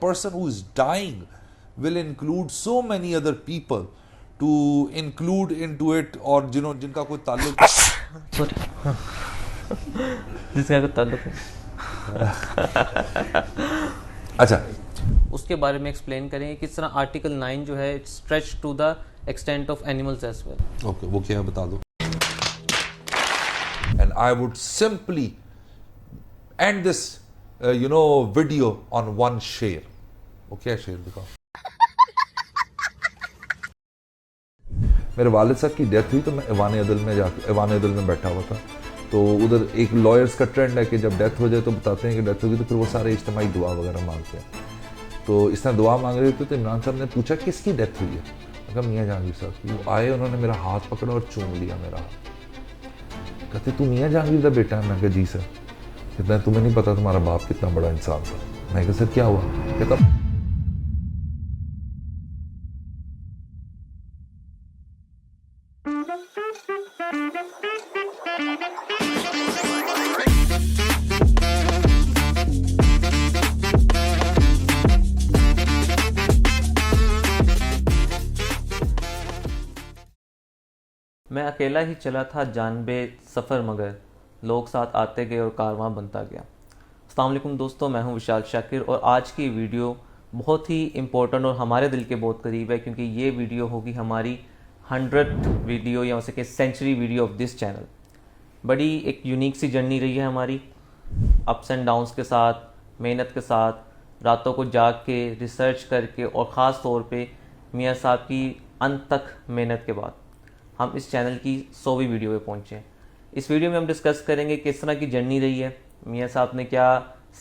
person who is dying will include so many other people to include into it, और जिनका कोई ताल्लुक जिसका कोई ताल्लुक अच्छा उसके बारे में एक्सप्लेन करेंगे किस तरह आर्टिकल 9 जो है it's stretch to the extent of animals as well. Okay, वो क्या है बता दो। And I would simply end this video on one शेर। वो क्या है शेर दिखाओ। मेरे वालिद साहब की डेथ हुई तो मैं ऐवान अदल में बैठा हुआ था, तो उधर एक लॉयर्स का ट्रेंड है कि जब डेथ हो जाए तो बताते हैं कि डेथ होगी, तो फिर वो सारे इज्तिमाई दुआ वगैरह मांगते हैं। तो इस तरह दुआ मांग रहे थे तो इमरान साहब ने पूछा किसकी डेथ हुई है। मैं कहा मियाँ जहांगीर साहब की। वो आए, उन्होंने मेरा हाथ पकड़ा और चूम लिया मेरा हाथ। कहते तू मियाँ जहांगीर का बेटा है? मैं कहा जी सर। कहते तुम्हें नहीं पता तुम्हारा बाप कितना बड़ा इंसान था। मैं कहा सर क्या हुआ? कहता मैं अकेला ही चला था जानबे सफ़र, मगर लोग साथ आते गए और कारवां बनता गया। अस्सलाम वालेकुम दोस्तों, मैं हूं विशाल शाकिर और आज की वीडियो बहुत ही इम्पोर्टेंट और हमारे दिल के बहुत करीब है, क्योंकि ये वीडियो होगी हमारी 100th वीडियो या उसे century video of this channel. बड़ी एक यूनिक सी जर्नी रही है हमारी, अप्स एंड डाउन्स के साथ, मेहनत के साथ, रातों को जाग के रिसर्च करके और ख़ास तौर पे मियाँ साहब की अंत तक मेहनत के बाद हम इस चैनल की 100वीं वीडियो पे पहुँचे हैं। इस वीडियो में हम डिस्कस करेंगे किस तरह की जर्नी रही है, मियाँ साहब ने क्या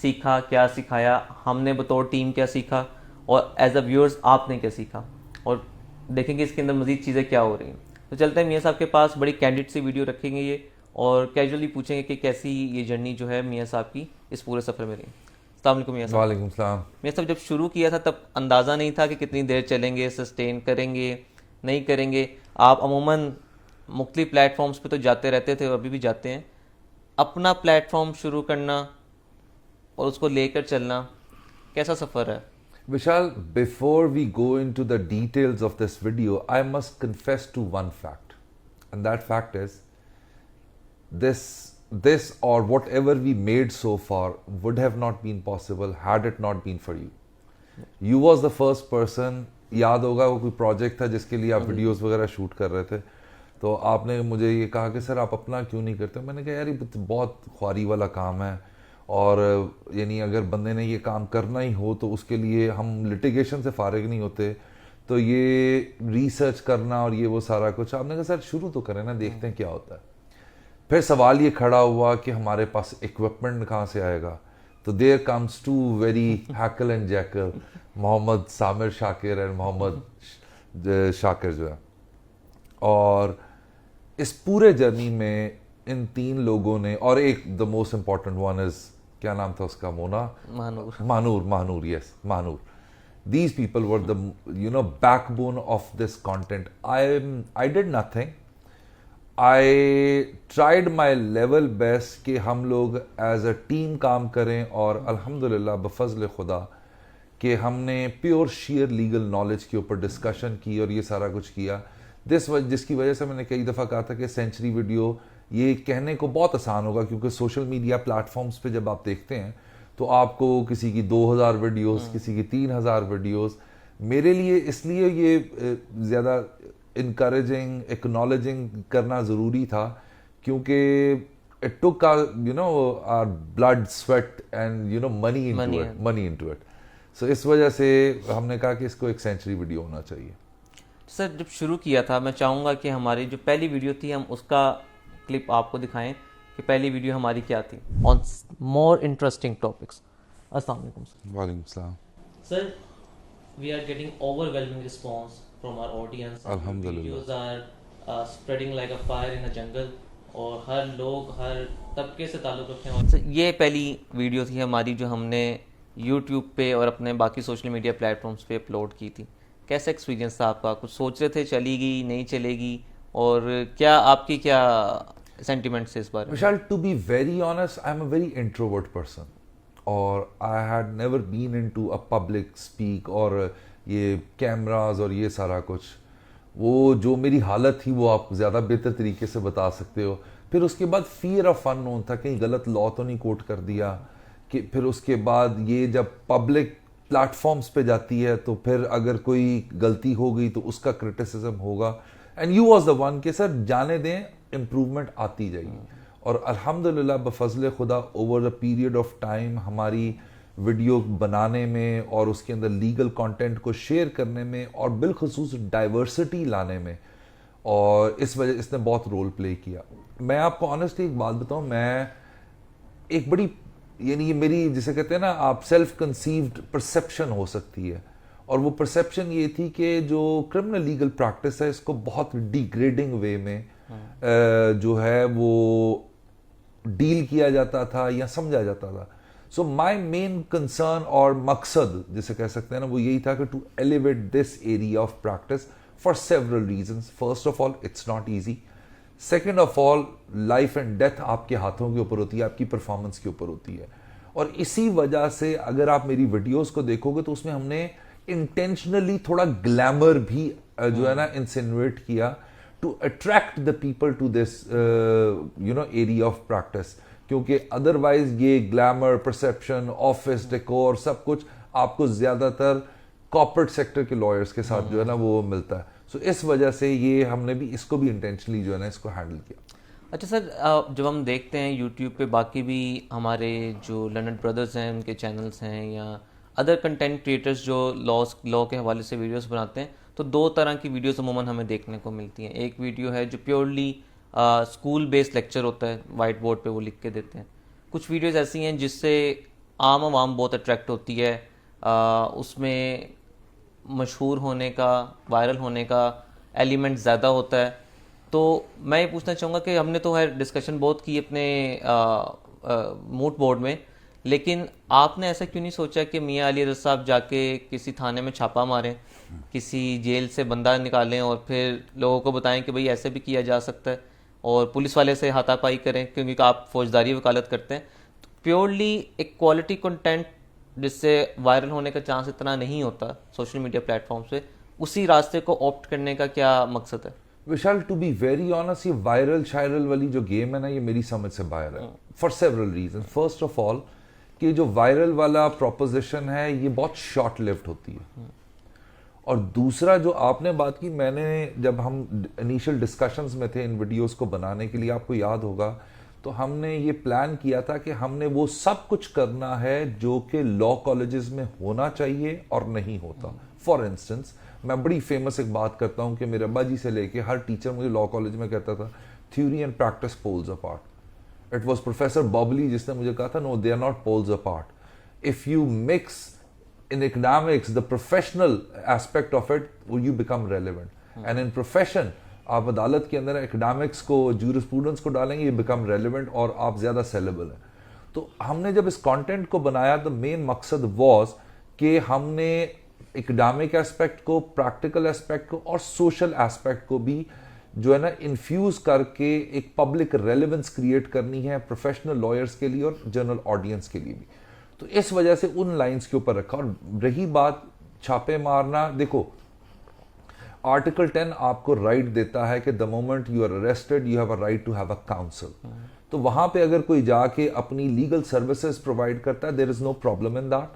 सीखा, क्या सिखाया, हमने बतौर टीम क्या सीखा और एज अ व्यूअर्स आपने क्या सीखा, और देखेंगे इसके अंदर मज़ीद चीज़ें क्या हो रही हैं। तो चलते हैं मियाँ साहब के पास, बड़ी कैंडिड सी वीडियो रखेंगे ये और कैजुअली पूछेंगे कि कैसी ये जर्नी जो है मियाँ साहब की इस पूरे सफ़र में रही। अस्सलाम वालेकुम मियाँ साहब। वालेकुम सलाम। मियाँ साहब जब शुरू किया था तब अंदाज़ा नहीं था कि कितनी देर चलेंगे, सस्टेन करेंगे नहीं करेंगे। आप अमूमन मुख्तलिफ प्लेटफॉर्म्स पे तो जाते रहते थे और अभी भी जाते हैं। अपना प्लेटफॉर्म शुरू करना और उसको लेकर चलना कैसा सफ़र है? Vishal, before we go into the details of this video, I must confess to one fact, and that fact is this or whatever we made so far would have not been possible had it not been for you. You was the first person, याद होगा वो कोई project था जिसके लिए आप videos वगैरह shoot कर रहे थे, तो आपने मुझे ये कहा कि सर आप अपना क्यों नहीं करते। मैंने कहा यार ये बहुत ख्वारी वाला काम है, और यानी अगर बंदे ने ये काम करना ही हो तो उसके लिए हम लिटिगेशन से फारिग नहीं होते, तो ये रिसर्च करना और ये वो सारा कुछ। आपने कहा सर शुरू तो करें ना, देखते हैं क्या होता है। फिर सवाल ये खड़ा हुआ कि हमारे पास इक्विपमेंट कहाँ से आएगा, तो there comes two very Heckle and Jeckle, Mohammad Samir Shakir and Mohammad Shakir जो है। और इस पूरे जर्नी में इन तीन लोगों ने, और एक the most important one is, क्या नाम था उसका, Manoor, yes Manoor. These people were the backbone of this content. I did nothing. I tried my level best कि हम लोग as a team काम करें, और अल्हम्दुलिल्लाह बफज़ल खुदा कि हमने प्योर शेयर लीगल नॉलेज के ऊपर डिस्कशन की और ये सारा कुछ किया। जिसकी वजह से मैंने कई दफ़ा कहा था कि सेंचुरी वीडियो ये कहने को बहुत आसान होगा, क्योंकि सोशल मीडिया प्लेटफॉर्म्स पे जब आप देखते हैं तो आपको किसी की 2000 वीडियोस, किसी की 3000 वीडियोस। मेरे लिए इसलिए ये ज़्यादा इनकरेजिंग, एक्नॉलेजिंग करना ज़रूरी था, क्योंकि it took our blood, sweat and money into इट। सो इस वजह से हमने कहा कि इसको एक सेंचुरी वीडियो होना चाहिए। सर जब शुरू किया था, मैं चाहूँगा कि हमारी जो पहली वीडियो थी हम उसका क्लिप आपको दिखाएं कि पहली वीडियो हमारी क्या थी, ऑन मोर इंटरेस्टिंग टॉपिक्स। अस्सलाम वालेकुम सर। वालेकुम सलाम। Sir we are getting overwhelming response from our audience. अल्हम्दुलिल्लाह। Videos are spreading like a fire in a jungle, और हर लोग हर तबके से ताल्लुक़ रखते हैं। सर ये पहली वीडियो थी हमारी जो हमने यूट्यूब पे और अपने बाकी सोशल मीडिया प्लेटफॉर्म्स पे अपलोड की थी। कैसा एक्सपीरियंस था आपका? कुछ सोच रहे थे चलेगी नहीं चलेगी, और क्या आपकी क्या सेंटिमेंट्स है इस बारे में? Vishal, to be very honest, I am a very introvert person, और I had never been into a public speak और ये कैमरास और ये सारा कुछ। वो जो मेरी हालत थी वो आप ज़्यादा बेहतर तरीके से बता सकते हो। फिर उसके बाद फियर ऑफ अननोन था, कहीं गलत लॉ तो नहीं कोट कर दिया। कि फिर उसके बाद ये जब पब्लिक प्लेटफॉर्म्स पे जाती है तो फिर अगर कोई गलती हो गई तो उसका क्रिटिसिज्म होगा। And you was the one कि सर जाने दें, इम्प्रूवमेंट आती जाएगी। और अल्हम्दुलिल्लाह बफजल खुदा over the period of time हमारी वीडियो बनाने में और उसके अंदर लीगल कंटेंट को शेयर करने में और बिलखुसूस डाइवर्सिटी लाने में, और इस वजह इसने बहुत रोल प्ले किया। मैं आपको ऑनेस्टली एक बात बताऊं, मैं एक बड़ी यानी ये मेरी जिसे कहते हैं ना आप सेल्फ कंसीव्ड परसेप्शन हो सकती है, और वो परसेप्शन ये थी कि जो क्रिमिनल लीगल प्रैक्टिस है इसको बहुत डिग्रेडिंग वे में जो है वो डील किया जाता था या समझा जाता था। सो माई मेन कंसर्न और मकसद जिसे कह सकते हैं ना वो यही था कि to elevate this area of practice for several reasons. First of all it's not easy, second of all life and death आपके हाथों के ऊपर होती है, आपकी परफॉर्मेंस के ऊपर होती है। और इसी वजह से अगर आप मेरी वीडियोस को देखोगे तो उसमें हमने इंटेंशनली थोड़ा ग्लैमर भी जो है ना इंसिनुएट किया to attract the people to this you know area of practice, क्योंकि अदरवाइज ये ग्लैमर, परसेप्शन, ऑफिस डेकोर सब कुछ आपको ज्यादातर कॉर्पोरेट सेक्टर के लॉयर्स के साथ जो है ना वो मिलता है। सो इस वजह से ये हमने भी इसको भी इंटेंशनली जो है ना इसको हैंडल किया। अच्छा सर, जब हम देखते हैं यूट्यूब पे बाकी भी हमारे जो लर्नड ब्रदर्स हैं उनके चैनल्स हैं या अदर कंटेंट क्रिएटर्स जो लॉ के हवाले से वीडियोस बनाते हैं, तो दो तरह की वीडियोस अमूमन हमें देखने को मिलती हैं। एक वीडियो है जो प्योरली स्कूल बेस्ड लेक्चर होता है, वाइट बोर्ड पे वो लिख के देते हैं। कुछ वीडियोस ऐसी हैं जिससे आम आवाम बहुत अट्रैक्ट होती है, उसमें मशहूर होने का, वायरल होने का एलिमेंट ज़्यादा होता है। तो मैं ये पूछना चाहूँगा कि हमने तो है डिस्कशन बहुत की अपने मूड बोर्ड में, लेकिन आपने ऐसा क्यों नहीं सोचा कि मियाँ अली रज़ा साहब जाके किसी थाने में छापा मारें, किसी जेल से बंदा निकालें और फिर लोगों को बताएं कि भाई ऐसे भी किया जा सकता है, और पुलिस वाले से हाथापाई करें क्योंकि आप फौजदारी वकालत करते हैं। तो प्योरली एक क्वालिटी कंटेंट जिससे वायरल होने का चांस इतना नहीं होता सोशल मीडिया प्लेटफॉर्म से, उसी रास्ते को ऑप्ट करने का क्या मकसद है? विशाल, टू बी वेरी ऑनेस्ट, ये वायरल शायरल वाली जो गेम है ना ये मेरी समझ से बाहर है for several reason. First of all कि जो वायरल वाला प्रोपोजिशन है ये बहुत शॉर्ट लिव्ड होती है, और दूसरा जो आपने बात की, मैंने जब हम इनिशियल डिस्कशंस में थे इन वीडियोस को बनाने के लिए, आपको याद होगा तो हमने ये प्लान किया था कि हमने वो सब कुछ करना है जो कि लॉ कॉलेजेस में होना चाहिए और नहीं होता। फॉर इंस्टेंस मैं बड़ी फेमस एक बात करता हूं कि मेरे अब्बा जी से लेके हर टीचर मुझे लॉ कॉलेज में कहता था theory and practice poles apart. It was professor बॉबली जिसने मुझे कहा था no they are not poles apart. If you mix in economics the professional aspect of it you become relevant and in profession आप अदालत के अंदर एकेडमिक्स को, जूरिस्प्रूडेंस को डालेंगे, ये बिकम रेलिवेंट और आप ज्यादा सेलेबल है। तो हमने जब इस कंटेंट को बनाया तो मेन मकसद वाज कि हमने एकेडमिक एस्पेक्ट को, प्रैक्टिकल एस्पेक्ट को और सोशल एस्पेक्ट को भी जो है ना इन्फ्यूज करके एक पब्लिक रेलिवेंस क्रिएट करनी है प्रोफेशनल लॉयर्स के लिए और जनरल ऑडियंस के लिए भी। तो इस वजह से उन लाइंस के ऊपर रखा। और रही बात छापे मारना, देखो आर्टिकल 10 आपको राइट देता है कि the moment you are arrested you have a right to have a counsel. तो वहां पे अगर कोई जाके अपनी लीगल सर्विसेज प्रोवाइड करता है there is no problem in that.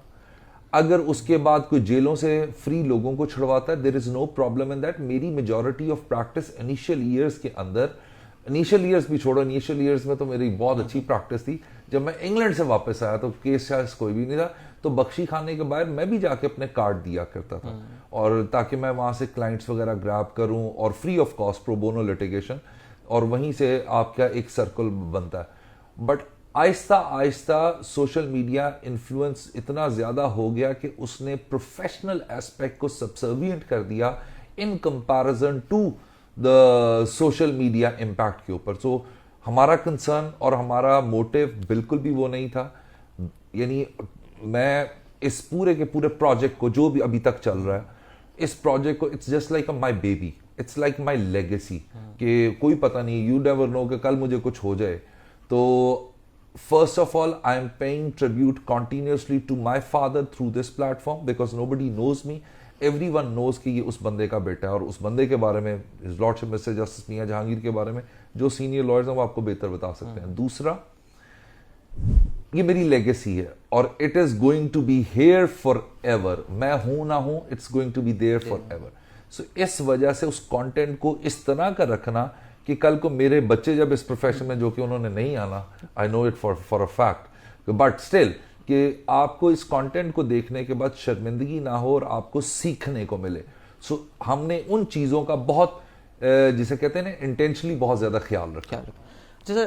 अगर उसके बाद कोई जेलों से फ्री लोगों को छुड़वाता है there is no problem in that. मेरी majority of practice initial years के अंदर, इनिशियल ईयर्स भी छोड़ो, इनिशियल ईयर्स में तो मेरी बहुत अच्छी प्रैक्टिस थी। जब मैं इंग्लैंड से वापस आया तो केस शायद कोई भी नहीं था, तो बख्शी खाने के बाद मैं भी जाके अपने कार्ड दिया करता था, और ताकि मैं वहाँ से क्लाइंट्स वगैरह ग्रैब करूँ और free of cost pro bono litigation, और वहीं से आपका एक सर्कल बनता है। But Aahista Aahista social media influence इतना ज़्यादा हो गया कि उसने प्रोफेशनल एस्पेक्ट को सबसर्विएंट कर दिया in comparison to the social media impact के ऊपर। सो हमारा कंसर्न और हमारा मोटिव बिल्कुल भी वो नहीं था। यानी मैं इस पूरे के पूरे प्रोजेक्ट को जो भी अभी तक चल रहा है, इस प्रोजेक्ट को it's just like my baby, it's like my legacy. कि कोई पता नहीं, यू नेवर नो कि कल मुझे कुछ हो जाए तो first of all, I am paying tribute continuously to my father through this platform because nobody knows me. Everyone knows कि ये उस बंदे का बेटा है और उस बंदे के बारे में His Lordship मिस्टर जस्टिस मियां जहांगीर के बारे में जो सीनियर लॉयर्स हैं वो आपको बेहतर बता सकते हैं. दूसरा, ये मेरी लेगेसी है और it is going to be here for ever. मैं हूं ना हूं, it's going to be there for ever. So इस वजह से उस कंटेंट को इस तरह का रखना कि कल को मेरे बच्चे जब इस प्रोफेशन में, जो कि उन्होंने नहीं आना, I know it for a fact, but still कि आपको इस कंटेंट को देखने के बाद शर्मिंदगी ना हो और आपको सीखने को मिले. सो हमने उन चीज़ों का बहुत जिसे कहते हैं ना इंटेंशनली बहुत ज़्यादा ख्याल रखा. जैसे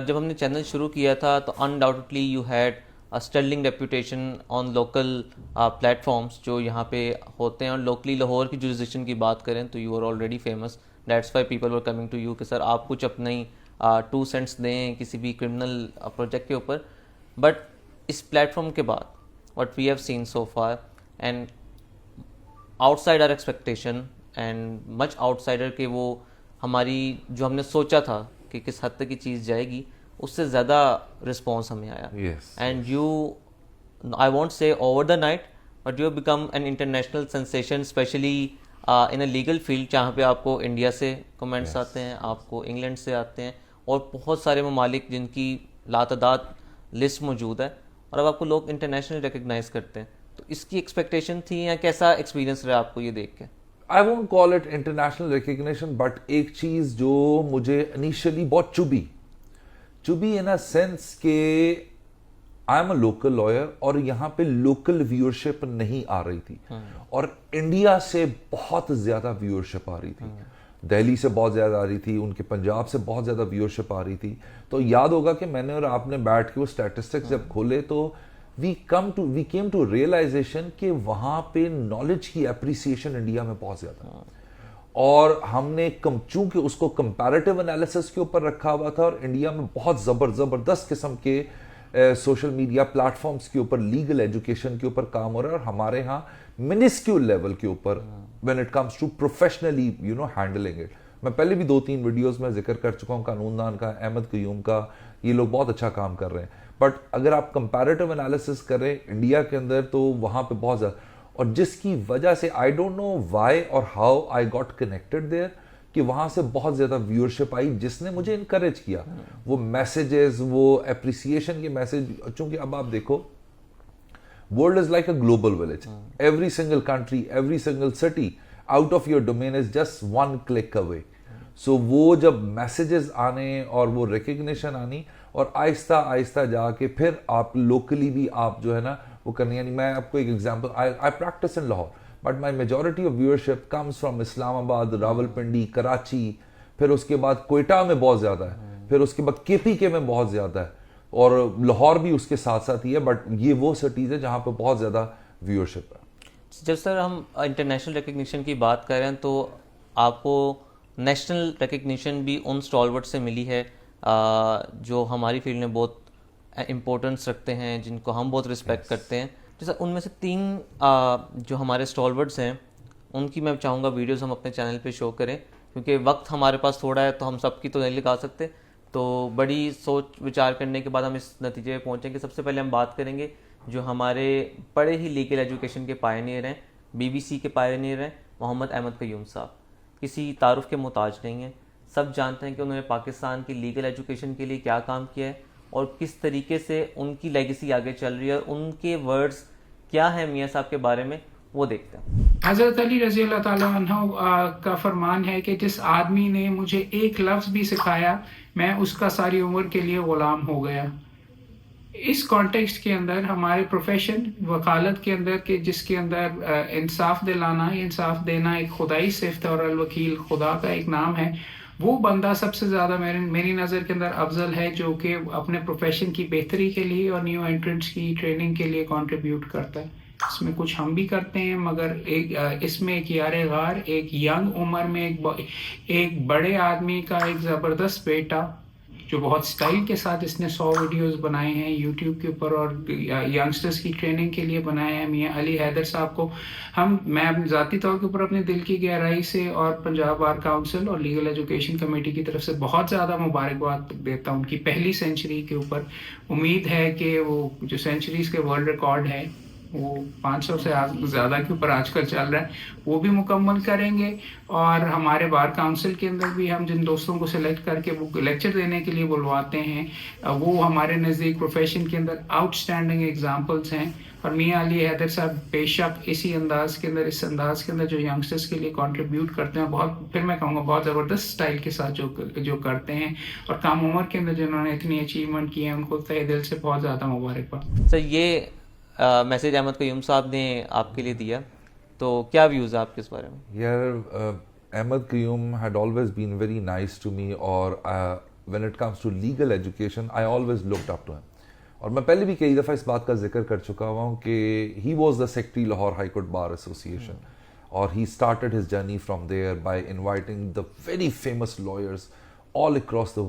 जब हमने चैनल शुरू किया था तो undoubtedly you had a sterling reputation on local platforms जो यहाँ पे होते हैं, और लोकली लाहौर की जुरिसडिक्शन की बात करें तो you are already famous. That's why people were coming to you कि सर आप कुछ अपने ही 2 सेंट्स दें किसी भी क्रिमिनल प्रोजेक्ट के ऊपर. बट इस प्लेटफॉर्म के बाद what we have seen so far and outside our expectation and much outsider के वो हमारी जो हमने सोचा था कि किस हद तक की चीज़ जाएगी उससे ज़्यादा रिस्पॉन्स हमें आया. एंड यू, आई वॉन्ट से over the night, but you have become an international sensation, specially in a legal field जहाँ पे आपको इंडिया से कमेंट्स आते हैं, आपको इंग्लैंड से आते हैं और बहुत सारे ममालिक जिनकी लातादाद लिस्ट मौजूद है, और अब आपको लोग इंटरनेशनल रिकग्नाइज करते हैं. तो इसकी एक्सपेक्टेशन थी या कैसा एक्सपीरियंस रहा आपको ये देख के? I won't call it international recognition, but एक चीज जो मुझे इनिशियली बहुत चुभी इन अ सेंस के आई एम अ लोकल लॉयर और यहाँ पे लोकल व्यूअरशिप नहीं आ रही थी और इंडिया से बहुत ज्यादा व्यूअरशिप आ रही थी. दिल्ली से बहुत ज्यादा आ रही थी, उनके पंजाब से बहुत ज्यादा व्यूअरशिप आ रही थी. तो याद होगा कि मैंने और आपने बैठ के वो स्टैटिस्टिक्स जब खोले तो वी केम टू रियलाइजेशन कि वहां पे नॉलेज की एप्रिसिएशन इंडिया में बहुत ज्यादा, और हमने चूंकि उसको कंपैरेटिव एनालिसिस के ऊपर रखा हुआ था और इंडिया में बहुत जबरदस्त किस्म के सोशल मीडिया प्लेटफॉर्म्स के ऊपर लीगल एजुकेशन के ऊपर काम हो रहा है, और हमारे यहाँ मिनिस्क्यूल लेवल के ऊपर when it comes to professionally handling it. मैं पहले भी 2-3 वीडियोस में जिक्र कर चुका हूँ कानूनदान का, अहमद कयूम का, ये लोग बहुत अच्छा काम कर रहे हैं. बट अगर आप कंपैरेटिव एनालिसिस करें इंडिया के अंदर तो वहां पे बहुत ज्यादा, और जिसकी वजह से आई डोंट नो व्हाई और how I got connected there कि वहां से बहुत ज्यादा व्यूअरशिप आई जिसने मुझे इनकरेज किया. वो मैसेजेस, वो एप्रिसिएशन के मैसेज, चूंकि अब आप देखो world is like a global village. Every single country, every single city out of your domain is just 1 click away. So वो जब मैसेजेस आने और वो रिकग्निशन आनी और आहिस्ता आहिस्ता जाके फिर आप लोकली भी आप जो है ना वो करनी. यानी मैं आपको एक example, I practice in Lahore but my majority of viewership comes from Islamabad, Rawalpindi, Karachi, फिर उसके बाद कोयटा में बहुत ज्यादा है, फिर उसके बाद केपीके में बहुत ज्यादा है, और लाहौर भी उसके साथ साथ ही है. बट ये वो सिटीज है जहाँ पे बहुत ज्यादा व्यूअरशिप है. जब सर हम इंटरनेशनल रिकग्निशन की बात कर रहे हैं तो आपको नेशनल रिकग्निशन भी उन स्टॉलवर्ड से मिली है जो हमारी फील्ड में बहुत इम्पोर्टेंस रखते हैं, जिनको हम बहुत रिस्पेक्ट करते हैं. जैसा उनमें से 3 जो हमारे स्टॉलवर्ड्स हैं उनकी मैं चाहूँगा वीडियोस हम अपने चैनल पे शो करें, क्योंकि वक्त हमारे पास थोड़ा है तो हम सबकी तो नहीं लिखा सकते. तो बड़ी सोच विचार करने के बाद हम इस नतीजे पे पहुँचे कि सबसे पहले हम बात करेंगे जो हमारे बड़े ही लीगल एजुकेशन के पायनियर हैं, BBC के पायनियर हैं, मोहम्मद अहमद कयूम साहब. किसी तारुफ के मोहताज नहीं है, सब जानते हैं कि उन्होंने पाकिस्तान की लीगल एजुकेशन के लिए क्या काम किया है और किस तरीके से उनकी लेगेसी आगे चल रही है, और उनके वर्ड्स क्या है मियाँ साहब के बारे में वो देखते हैं. हज़रत अली रज़ी अल्लाह ताला अन्हु का फरमान है कि जिस आदमी ने मुझे एक लफ्ज़ भी सिखाया मैं उसका सारी उम्र के लिए ग़ुलाम हो गया. इस कॉन्टेक्स्ट के अंदर हमारे प्रोफेशन वकालत के अंदर के जिसके अंदर इंसाफ दिलाना, इंसाफ देना एक खुदाई सिफ्त और अल-वकील खुदा का एक नाम है, वो बंदा सबसे ज़्यादा मेरी नज़र के अंदर अफजल है जो कि अपने प्रोफेशन की बेहतरी के लिए और न्यू एंट्रेंट्स की ट्रेनिंग के लिए कंट्रीब्यूट करता है. इसमें कुछ हम भी करते हैं, मगर इसमें एक यारे गार, एक यंग उम्र में एक बड़े आदमी का एक ज़बरदस्त बेटा जो बहुत स्टाइल के साथ इसने 100 वीडियोस बनाए हैं यूट्यूब के ऊपर और यंगस्टर्स की ट्रेनिंग के लिए बनाए हैं। मियां अली हैदर साहब को मैं ज़ाती तौर के ऊपर अपने दिल की गहराई से और पंजाब बार काउंसिल और लीगल एजुकेशन कमेटी की तरफ से बहुत ज़्यादा मुबारकबाद देता हूँ उनकी पहली सेंचुरी के ऊपर। उम्मीद है कि वो जो सेंचुरीज के वर्ल्ड रिकॉर्ड है वो 500 से ज़्यादा के ऊपर आजकल चल रहा है, वो भी मुकम्मल करेंगे। और हमारे बार काउंसिल के अंदर भी हम जिन दोस्तों को सिलेक्ट करके वो लेक्चर देने के लिए बुलवाते हैं वो हमारे नज़दीक प्रोफेशन के अंदर आउटस्टैंडिंग एग्जांपल्स हैं। और मियां अली हैदर साहब बेशक इसी अंदाज के अंदर, इस अंदाज के अंदर जो यंगस्टर्स के लिए कंट्रीब्यूट करते हैं बहुत, फिर मैं कहूँगा बहुत ज़बरदस्त स्टाइल के साथ जो करते हैं और कम उम्र के अंदर जिन्होंने इतनी अचीवमेंट की है उनको तहे दिल से बहुत ज़्यादा मुबारकबाद। सर ये मैसेज अहमद क़य्यूम साहब ने आपके लिए दिया, तो क्या व्यूज़ है आपके इस बारे में? यार Ahmed Qayyum had always been very nice to me, और when it comes to legal education I always looked up to him. और मैं पहले भी कई दफ़ा इस बात का जिक्र कर चुका हुआ हूँ कि he was the secretary Lahore High Court Bar Association, और he started his journey from there by inviting the very famous lawyers all across the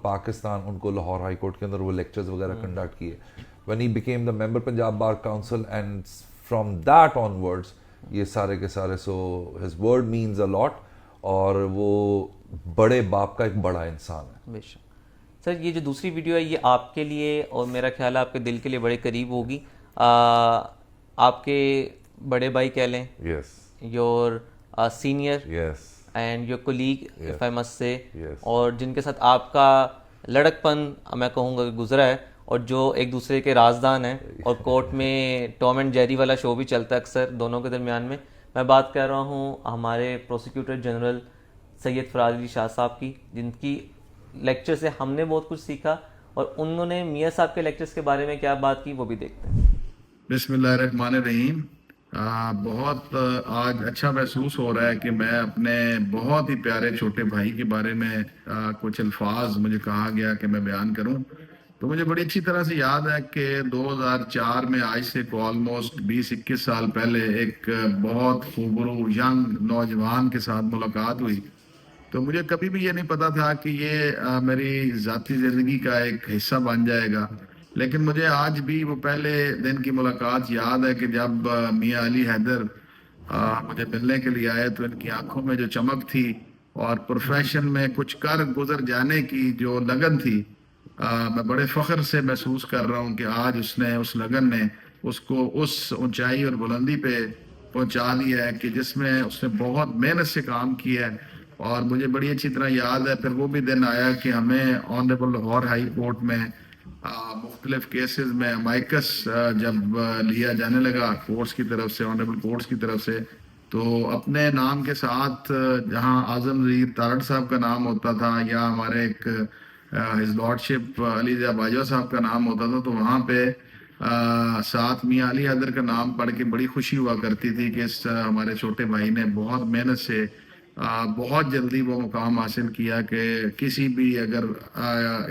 Pakistan, उनको लाहौर हाई कोर्ट के अंदर वो लेक्चर्स वगैरह कंडक्ट किए. When he became the member Punjab Bar Council, and from that onwards ये सारे के सारे, so his word means a lot, और वो बड़े बाप का एक बड़ा इंसान है. बेशक सर, ये जो दूसरी वीडियो है ये आपके लिए और मेरा ख्याल है आपके दिल के लिए बड़े करीब होगी. आपके बड़े भाई कह लें, Yes. Your senior Yes. And your colleague if I must say, Yes. और जिनके साथ आपका लड़कपन मैं कहूँगा गुजरा है, और जो एक दूसरे के राजदान हैं, और कोर्ट में टॉम एंड जेरी वाला शो भी चलता है अक्सर दोनों के दरमियान में. मैं बात कर रहा हूँ हमारे प्रोसिक्यूटर जनरल सैयद फराज अली शाह साहब की, जिनकी लेक्चर से हमने बहुत कुछ सीखा, और उन्होंने मियाँ साहब के लेक्चर्स के बारे में क्या बात की वो भी देखते हैं. बिस्मिल्लाहिर्रहमानिर्रहीम. बहुत आज अच्छा महसूस हो रहा है कि मैं अपने बहुत ही प्यारे छोटे भाई के बारे में कुछ अल्फाज मुझे कहा गया कि मैं बयान करूं. तो मुझे बड़ी अच्छी तरह से याद है कि 2004 में आज से ऑलमोस्ट 20-21 साल पहले एक बहुत खूबरू यंग नौजवान के साथ मुलाकात हुई. तो मुझे कभी भी ये नहीं पता था कि ये मेरी ज़ाती ज़िंदगी का एक हिस्सा बन जाएगा. लेकिन मुझे आज भी वो पहले दिन की मुलाकात याद है कि जब मियां अली हैदर मुझे मिलने के लिए आए तो इनकी आंखों में जो चमक थी और प्रोफेशन में कुछ कर गुजर जाने की जो लगन थी, मैं बड़े फ़ख्र से महसूस कर रहा हूँ कि आज उसने, उस लगन ने उसको उस ऊंचाई और बुलंदी पे पहुँचा लिया है कि जिसमें उसने बहुत मेहनत से काम किया है. और मुझे बड़ी अच्छी तरह याद है फिर वो भी दिन आया कि हमें ऑनरेबल लाहौर हाई कोर्ट में मुख्तलिफ केसेस में अमाइकस जब लिया जाने लगा कोर्ट्स की तरफ से, ऑनरेबल कोर्ट्स की तरफ से, तो अपने नाम के साथ जहां आजम ज़हीर तारड़ साहब का नाम होता था या हमारे एक हिज लॉर्डशिप अली ज़िया बाजवा साहब का नाम होता था, तो वहाँ पे साथ मियां अली हैदर का नाम पढ़ के बड़ी खुशी हुआ करती थी कि इस हमारे छोटे भाई ने बहुत मेहनत से बहुत जल्दी वो मुकाम हासिल किया कि किसी भी अगर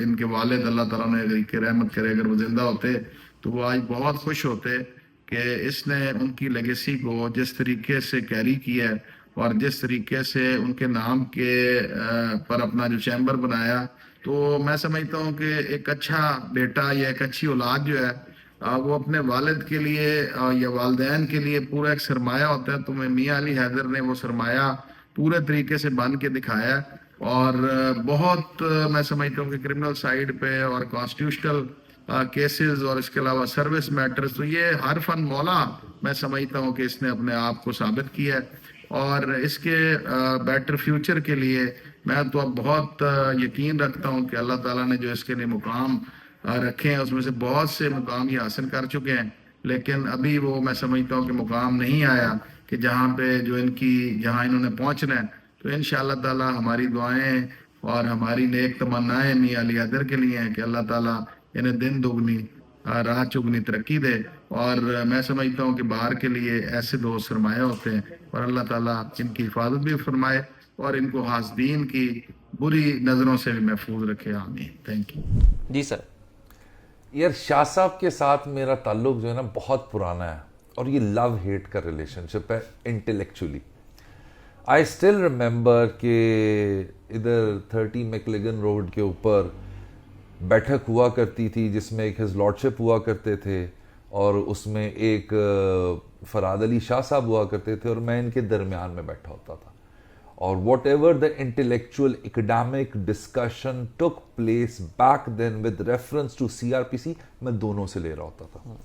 इनके वालिद अल्लाह ताला ने अगर रहमत करे अगर वो जिंदा होते तो वो आज बहुत खुश होते कि इसने उनकी लेगेसी को जिस तरीके से कैरी किया है और जिस तरीके से उनके नाम के पर अपना जो चैम्बर बनाया. तो मैं समझता हूँ कि एक अच्छा बेटा या एक अच्छी औलाद जो है वो अपने वालिद के लिए या वालिदैन के लिए पूरा एक सरमाया होता है. तो मियां अली हैदर ने वो सरमाया पूरे तरीके से बन के दिखाया. और बहुत मैं समझता हूँ कि क्रिमिनल साइड पे और कॉन्स्टिट्यूशनल केसेस और इसके अलावा सर्विस मैटर्स, तो ये हर फन मौला मैं समझता हूँ कि इसने अपने आप को साबित किया है. और इसके बेटर फ्यूचर के लिए मैं तो अब बहुत यकीन रखता हूँ कि अल्लाह ताला ने जो इसके लिए मुकाम रखे हैं उसमें से बहुत से मुकाम ये हासिल कर चुके हैं. लेकिन अभी वो मैं समझता हूँ कि मुकाम नहीं आया कि जहाँ पे जो जहाँ इन्होंने पहुँचना है. तो इंशाअल्लाह ताला हमारी दुआएं और हमारी नेक तमन्नाएं मियां अली हैदर के लिए हैं कि अल्लाह ताला इन्हें दिन दुगनी राह चुगनी तरक्की दे. और मैं समझता हूँ कि बाहर के लिए ऐसे दो सरमाया होते हैं और अल्लाह ताला इनकी हिफाजत भी फरमाए और इनको हासदीन की बुरी नज़रों से भी महफूज रखे. आमीन. Thank you. जी सर. यार शाह साहब के साथ मेरा ताल्लुक जो है ना बहुत पुराना है, और ये लव हेट का रिलेशनशिप है इंटेलेक्चुअली. आई स्टिल रिमेंबर कि इधर 30 मैकलेगन रोड के ऊपर बैठक हुआ करती थी जिसमें एक हिज लॉर्डशिप हुआ करते थे और उसमें एक फराद अली शाह साहब हुआ करते थे और मैं इनके दरमियान में बैठा होता था और whatever the intellectual academic discussion took place back then with reference to CRPC मैं दोनों से ले रहा होता था।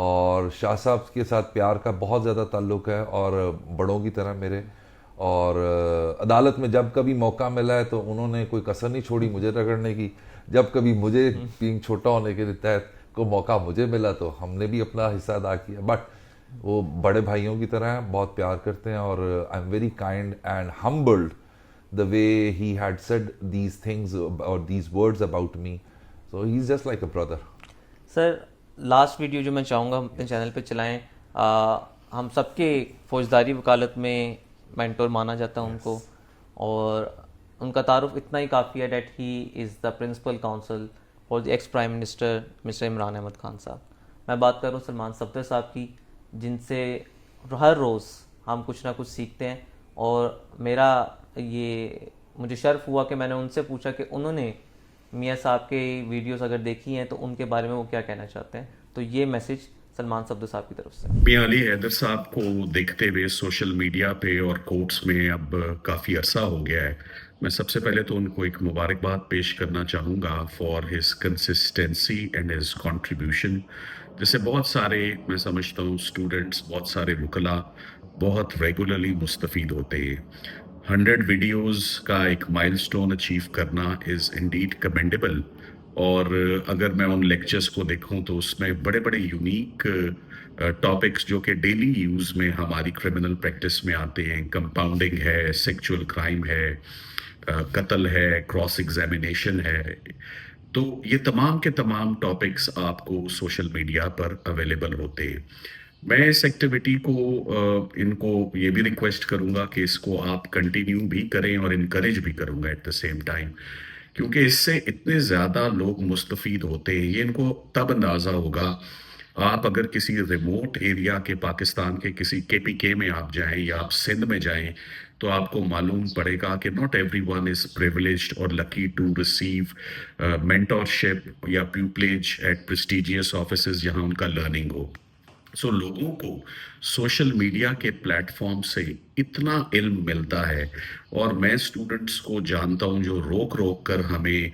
और शाह साहब के साथ प्यार का बहुत ज़्यादा ताल्लुक़ है और बड़ों की तरह मेरे, और अदालत में जब कभी मौका मिला है तो उन्होंने कोई कसर नहीं छोड़ी मुझे रगड़ने की। जब कभी मुझे बीइंग छोटा होने के तहत को मौका मुझे मिला तो हमने भी अपना हिस्सा अदा किया। बट वो बड़े भाइयों की तरह हैं, बहुत प्यार करते हैं और I am very kind and humbled the way he had said these things और these words about me, so he is just like a brother. Sir last video जो मैं चाहूँगा अपने चैनल पे चलाएं, हम सबके फौजदारी वकालत में मेंटोर माना जाता है उनको, और उनका तारुफ इतना ही काफ़ी है that he is the principal counsel for the ex prime minister mister Imran Ahmed Khan साहब। मैं बात कर रहा हूँ सलमान सफदर साहब की, जिनसे हर रोज़ हम कुछ ना कुछ सीखते हैं, और मेरा ये मुझे शर्फ हुआ कि मैंने उनसे पूछा कि उन्होंने मियाँ साहब के वीडियोस अगर देखी हैं तो उनके बारे में वो क्या कहना चाहते हैं। तो ये मैसेज सलमान सफदर साहब की तरफ से। मियां अली हैदर साहब को देखते हुए सोशल मीडिया पे और कोर्ट्स में अब काफ़ी अरसा हो गया है। मैं सबसे पहले तो उनको एक मुबारकबाद पेश करना चाहूँगा for his consistency and his contribution, जिससे बहुत सारे मैं समझता हूँ स्टूडेंट्स, बहुत सारे वकला बहुत रेगुलरली मुस्तफ़ीद होते हैं। 100 वीडियोस का एक माइलस्टोन अचीव करना इज़ इंडीड कमेंडेबल, और अगर मैं उन लेक्चर्स को देखूं तो उसमें बड़े बड़े यूनिक टॉपिक्स जो कि डेली यूज़ में हमारी क्रिमिनल प्रैक्टिस में आते हैं, कंपाउंडिंग है, सेक्सुअल क्राइम है, कत्ल है, क्रॉस एग्जामिनेशन है, तो ये तमाम के तमाम टॉपिक्स आपको सोशल मीडिया पर अवेलेबल होते हैं। मैं इस एक्टिविटी को इनको ये भी रिक्वेस्ट करूंगा कि इसको आप कंटिन्यू भी करें और इनकरेज भी करूंगा एट द सेम टाइम, क्योंकि इससे इतने ज़्यादा लोग मुस्तफ़ीद होते हैं। ये इनको तब अंदाज़ा होगा, आप अगर किसी रिमोट एरिया के पाकिस्तान के किसी KPK में आप जाएं या आप सिंध में जाएं तो आपको मालूम पड़ेगा कि नॉट एवरीवन इज़ प्रिविलेज्ड और लकी टू रिसीव मेंटोरशिप या प्यूपलेज एट प्रेस्टिजियस ऑफिसेज जहां उनका लर्निंग हो। सो लोगों को सोशल मीडिया के प्लेटफॉर्म से इतना इल्म मिलता है, और मैं स्टूडेंट्स को जानता हूं जो रोक रोक कर हमें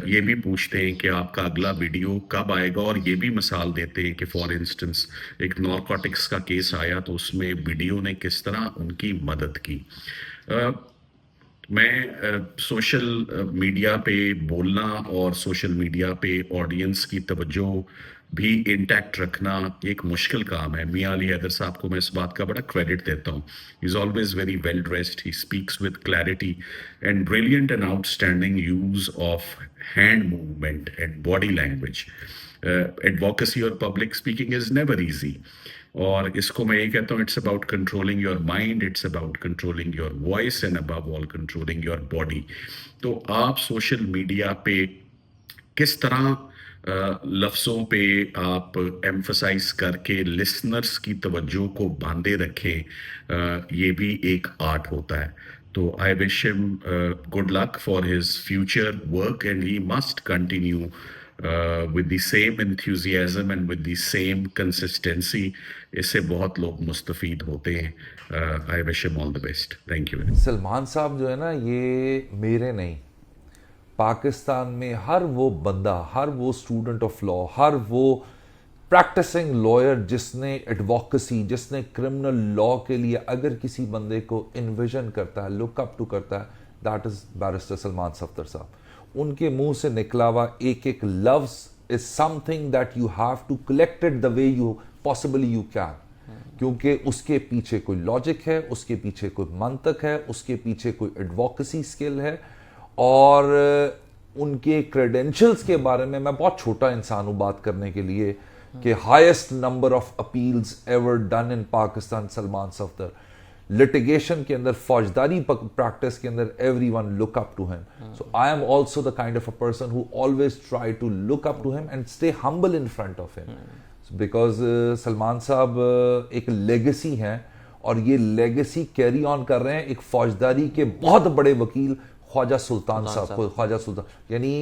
ये भी पूछते हैं कि आपका अगला वीडियो कब आएगा, और ये भी मिसाल देते हैं कि फॉर इंस्टेंस एक नारकोटिक्स का केस आया तो उसमें वीडियो ने किस तरह उनकी मदद की। मैं सोशल मीडिया पे बोलना और सोशल मीडिया पे ऑडियंस की तवज्जो भी इंटैक्ट रखना एक मुश्किल काम है। मियां अली हैदर साहब को मैं इस बात का बड़ा क्रेडिट देता हूँ। He is always very well dressed, he speaks with clarity and brilliant and outstanding use of hand movement and body language. Advocacy और public speaking is never easy, और इसको मैं ये कहता हूँ, it's about controlling your mind, it's about controlling your voice and above all controlling your body. तो आप social media पे किस तरह लफ्ज़ों पे आप एम्फसाइज करके लिसनर्स की तवज्जो को बांधे रखें, ये भी एक आर्ट होता है। तो I wish him good luck for his future work and he must continue with the same enthusiasm and with the same consistency. इससे बहुत लोग मुस्तफ़ीद होते हैं। I wish him all the best. Thank you. Salman साहब जो है ना, ये मेरे नहीं, पाकिस्तान में हर वो बंदा, हर वो स्टूडेंट ऑफ लॉ, हर वो प्रैक्टिसिंग लॉयर जिसने एडवोकेसी, जिसने क्रिमिनल लॉ के लिए अगर किसी बंदे को इन्विजन करता है, लुक अप टू करता है, that is barrister Salman Safdar साहब। उनके मुंह से निकला हुआ एक एक लफ्ज is something that you have to collect it the way you possibly you can, क्योंकि उसके पीछे कोई लॉजिक है, उसके पीछे कोई मंतक है, उसके पीछे कोई एडवोकेसी स्किल है, और उनके क्रेडेंशियल्स के बारे में मैं बहुत छोटा इंसान हूं बात करने के लिए कि highest number of appeals ever done in Pakistan Salman Safdar. Litigation के अंदर, फौजदारी प्रैक्टिस के अंदर, everyone look up to him. So I am also the kind of a person who always try to look up to him and stay humble in front of him. So because Salman साहब एक legacy हैं, और ये legacy carry on कर रहे हैं एक फौजदारी के बहुत बड़े वकील ख्वाजा सुल्तान साहब को। ख्वाजा सुल्तान यानी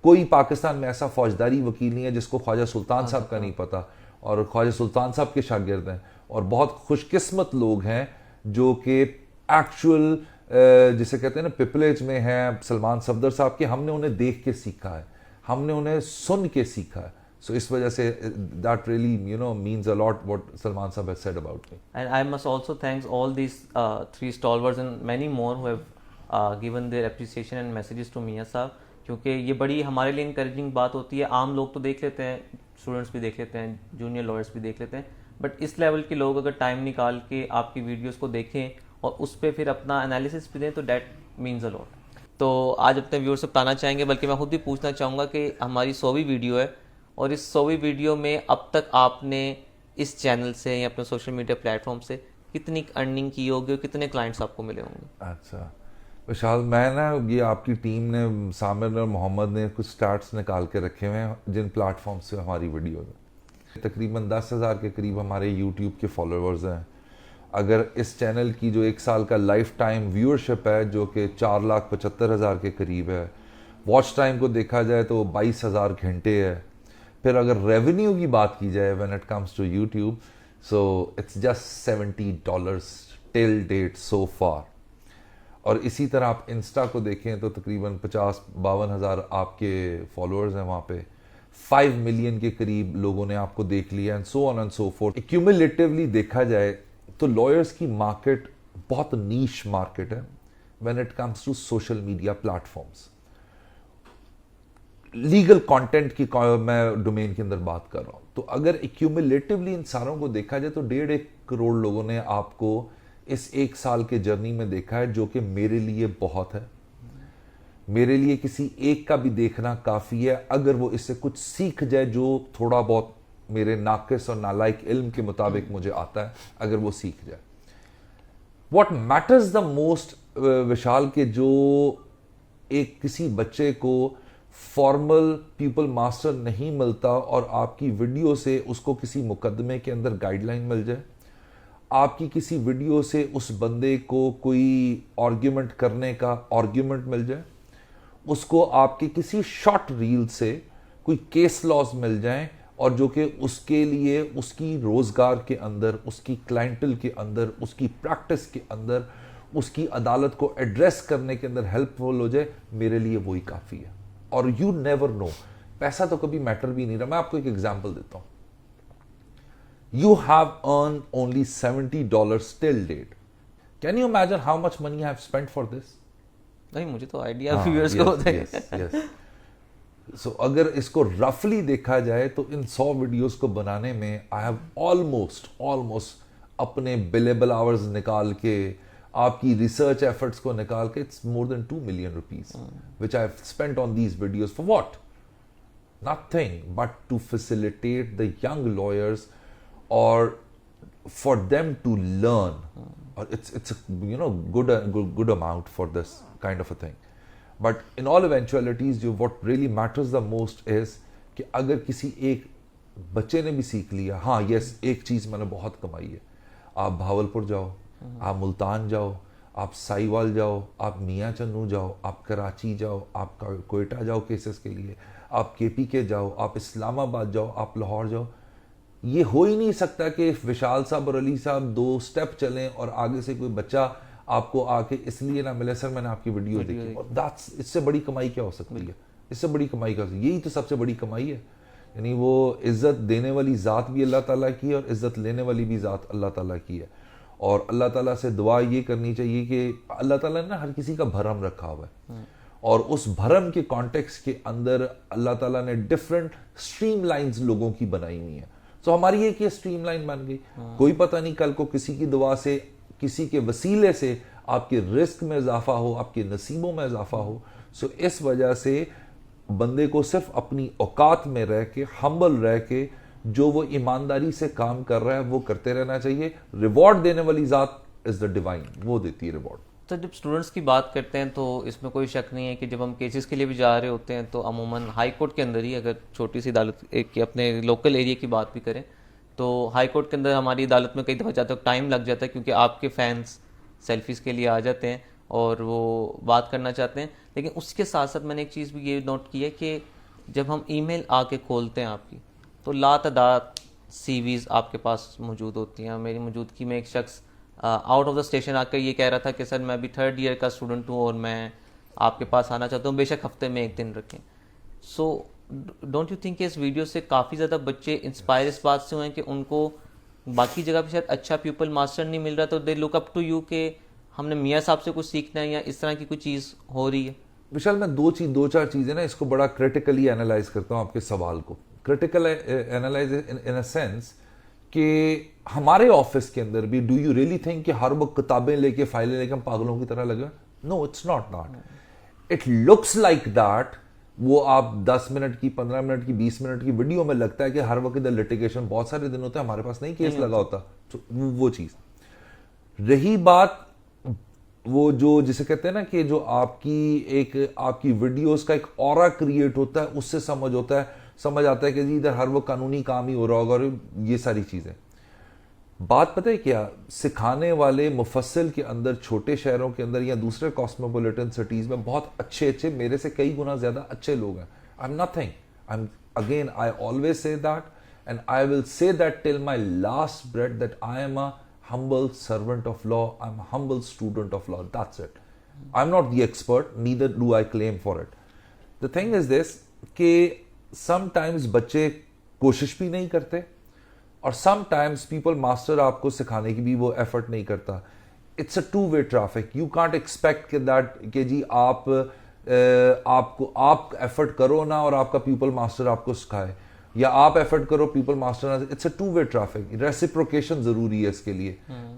कोई पाकिस्तान में ऐसा फौजदारी वकील नहीं है जिसको ख्वाजा सुल्तान साहब का नहीं पता, और ख्वाजा सुल्तान साहब के शागिर्द हैं, और बहुत खुशकिस्मत लोग हैं जो कि एक्चुअल जिसे कहते हैं ना पिपलेज में हैं सलमान सफदर साहब के। हमने उन्हें देख के सीखा है, हमने उन्हें सुन के सीखा है। सो इस वजह से that really means a lot what Salman साहब has said about me. And I must also thank all these three stalwarts and many more who have given their appreciation and messages to मियां साहब, क्योंकि ये बड़ी हमारे लिए इंकरेजिंग बात होती है। आम लोग तो देख लेते हैं, स्टूडेंट्स भी देख लेते हैं, जूनियर लॉयर्स भी देख लेते हैं, बट इस लेवल के लोग अगर टाइम निकाल के आपकी वीडियोस को देखें और उस पर फिर अपना एनालिसिस भी दें तो डैट मीन्स अ लॉट। तो आज अपने व्यूअर्स से बताना चाहेंगे, बल्कि मैं खुद भी पूछना चाहूँगा कि हमारी 100वीं वीडियो है और इस 100वीं वीडियो में अब तक आपने इस चैनल से या अपने सोशल मीडिया प्लेटफॉर्म से कितनी अर्निंग की होगी और कितने क्लाइंट्स आपको मिले होंगे? अच्छा विशाल, मैं ना ये आपकी टीम ने, सामिर और मोहम्मद ने कुछ स्टार्ट्स निकाल के रखे हुए हैं जिन प्लेटफॉर्म से हमारी वीडियो है। तकरीबन 10,000 के करीब हमारे यूट्यूब के फॉलोअर्स हैं। अगर इस चैनल की जो 1 साल का लाइफ टाइम व्यूअरशिप है जो कि 4,75,000 के करीब है, वॉच टाइम को देखा जाए तो 22,000 घंटे है। फिर अगर रेवेन्यू की बात की जाए when it comes to YouTube, so it's just $70 till date so far. और इसी तरह आप इंस्टा को देखें तो तकरीबन 50-52 आपके फॉलोअर्स हैं वहाँ पे, 5 मिलियन के करीब लोगों ने आपको देख लिया, and so on and so forth. Cumulatively देखा जाए तो लॉयर्स की मार्केट बहुत नीश मार्केट है when it comes to social media platforms. Legal content की मैं डोमेन के अंदर बात कर रहा हूं, तो अगर एक्यूमुलेटिवली इन सारों को देखा जाए तो 1.5 करोड़ लोगों ने आपको इस 1 साल के जर्नी में देखा है, जो कि मेरे लिए बहुत है। मेरे लिए किसी एक का भी देखना काफ़ी है अगर वो इससे कुछ सीख जाए जो थोड़ा बहुत मेरे नाकिस और नालायक इल्म के मुताबिक मुझे आता है, अगर वो सीख जाए। व्हाट मैटर्स द मोस्ट विशाल के जो एक किसी बच्चे को फॉर्मल पीपल मास्टर नहीं मिलता और आपकी वीडियो से उसको किसी मुकदमे के अंदर गाइडलाइन मिल जाए, आपकी किसी वीडियो से उस बंदे को कोई आर्ग्यूमेंट करने का आर्ग्यूमेंट मिल जाए, उसको आपके किसी शॉर्ट रील से कोई केस लॉज मिल जाए और जो कि उसके लिए उसकी रोजगार के अंदर, उसकी क्लाइंटल के अंदर, उसकी प्रैक्टिस के अंदर, उसकी अदालत को एड्रेस करने के अंदर हेल्पफुल हो जाए, मेरे लिए वही काफ़ी है। और यू नेवर नो, पैसा तो कभी मैटर भी नहीं रहा। मैं आपको एक एग्जांपल देता हूं। You have earned only $70 till date. Can you imagine how much money I have spent for this? नहीं, मुझे तो आइडिया व्यूअर्स को होता है। So अगर इसको रफली देखा जाए तो इन 100 वीडियोस को बनाने में आई हैव ऑलमोस्ट अपने बिलेबल आवर्स निकाल के, आपकी रिसर्च एफर्ट्स को निकाल के, it's more than 2 million rupees which I have spent on these videos for what? Nothing but to facilitate the young lawyers or for them to learn. Or it's a good amount for this kind of a thing. But in all eventualities, what really matters the most is कि अगर किसी एक बच्चे ने भी सीख लिया, हाँ यस, एक चीज़ मैंने बहुत कमाई है। आप भावलपुर जाओ, आप मुल्तान जाओ, आप साहिवाल जाओ, आप मियाँ चन्नू जाओ, आप कराची जाओ, आप कोयटा जाओ केसेस के लिए, आप KPK जाओ, आप इस्लामाबाद जाओ, आप लाहौर जाओ। ये हो ही नहीं सकता कि विशाल साहब और अली साहब 2 स्टेप चलें और आगे से कोई बच्चा आपको आके इसलिए ना मिले, सर मैंने आपकी वीडियो देखी। और दैट्स, इससे बड़ी कमाई क्या हो सकती है? इससे बड़ी कमाई क्या हो सकती है? यही तो सबसे बड़ी कमाई है। यानी वो इज्जत देने वाली ज़ात भी अल्लाह ताला की है और इज्जत लेने वाली भी ज़ात अल्लाह ताला की है। और अल्लाह ताला से दुआ ये करनी चाहिए कि अल्लाह ताला ने ना हर किसी का भरम रखा हुआ है, और उस भरम के कॉन्टेक्स्ट के अंदर अल्लाह ताला ने डिफरेंट स्ट्रीम लाइन्स लोगों की बनाई हुई हैं। तो हमारी एक ये स्ट्रीम लाइन बन गई। कोई पता नहीं कल को किसी की दुआ से, किसी के वसीले से आपके रिस्क में इजाफा हो, आपके नसीबों में इजाफा हो। सो इस वजह से बंदे को सिर्फ अपनी औकात में रह के, हम्बल रह के, जो वो ईमानदारी से काम कर रहा है वो करते रहना चाहिए। रिवॉर्ड देने वाली ज़ात इज द डिवाइन, वो देती है रिवॉर्ड। तो जब स्टूडेंट्स की बात करते हैं तो इसमें कोई शक नहीं है कि जब हम केसेस के लिए भी जा रहे होते हैं तो अमूमन हाई कोर्ट के अंदर ही, अगर छोटी सी अदालत की अपने लोकल एरिया की बात भी करें तो हाई कोर्ट के अंदर हमारी अदालत में कई दफ़ा जाते वक्त टाइम लग जाता है, क्योंकि आपके फैंस सेल्फीज़ के लिए आ जाते हैं और वो बात करना चाहते हैं। लेकिन उसके साथ साथ मैंने एक चीज़ भी ये नोट की है कि जब हम ईमेल आके खोलते हैं आपकी, तो लातादाद सीवीज़ आपके पास मौजूद होती हैं। मेरी मौजूदगी में एक शख्स आउट ऑफ द स्टेशन आकर ये कह रहा था कि सर मैं अभी 3rd ईयर का स्टूडेंट हूँ और मैं आपके पास आना चाहता हूँ, बेशक हफ्ते में 1 दिन रखें। सो डोंट यू थिंक इस वीडियो से काफ़ी ज़्यादा बच्चे इंस्पायर इस बात से हुए हैं कि उनको बाकी जगह पे शायद अच्छा पीपल मास्टर नहीं मिल रहा, तो they look up to you कि हमने मियाँ साहब से कुछ सीखना है या इस तरह की कोई चीज़ हो रही है? विशाल, मैं दो चार चीज़ें ना इसको बड़ा क्रिटिकली एनालाइज करता हूँ आपके सवाल को। Critical analyse in a sense कि हमारे ऑफिस के अंदर भी डू यू रियली थिंक कि हर वक्त किताबें लेके फाइलें लेके हम पागलों की तरह लगे? No, it's not that. It looks like that. वो आप 10 मिनट की, 15 मिनट की, 20 मिनट की वीडियो में लगता है कि हर वक्त इधर लिटिगेशन बहुत सारे दिन होते हैं, हमारे पास नहीं केस लगा होता। तो वो चीज रही बात, वो जो जिसे कहते हैं ना कि जो आपकी वीडियोस का एक ऑरा क्रिएट होता है, उससे समझ आता है कि जी इधर हर वक्त कानूनी काम ही हो रहा होगा और ये सारी चीजें। बात पता है क्या, सिखाने वाले मुफस्सिल के अंदर, छोटे शहरों के अंदर या दूसरे कॉस्मोपॉलिटन सिटीज में बहुत अच्छे मेरे से कई गुना ज्यादा अच्छे लोग हैं। I am nothing, I always say that and I will say that till my last breath that I am a humble servant of law, I'm a humble student of law, that's it. I'm not the expert, neither do I claim for it. The thing is this कि sometimes बच्चे कोशिश भी नहीं करते और sometimes people master आपको सिखाने की भी वो effort नहीं करता। It's a two-way traffic. You can't expect कि जी आप effort करो ना और आपका pupil master आपको सिखाए, या आप एफर्ट करो people master. It's a two way traffic. Reciprocation जरूरी है इसके लिए,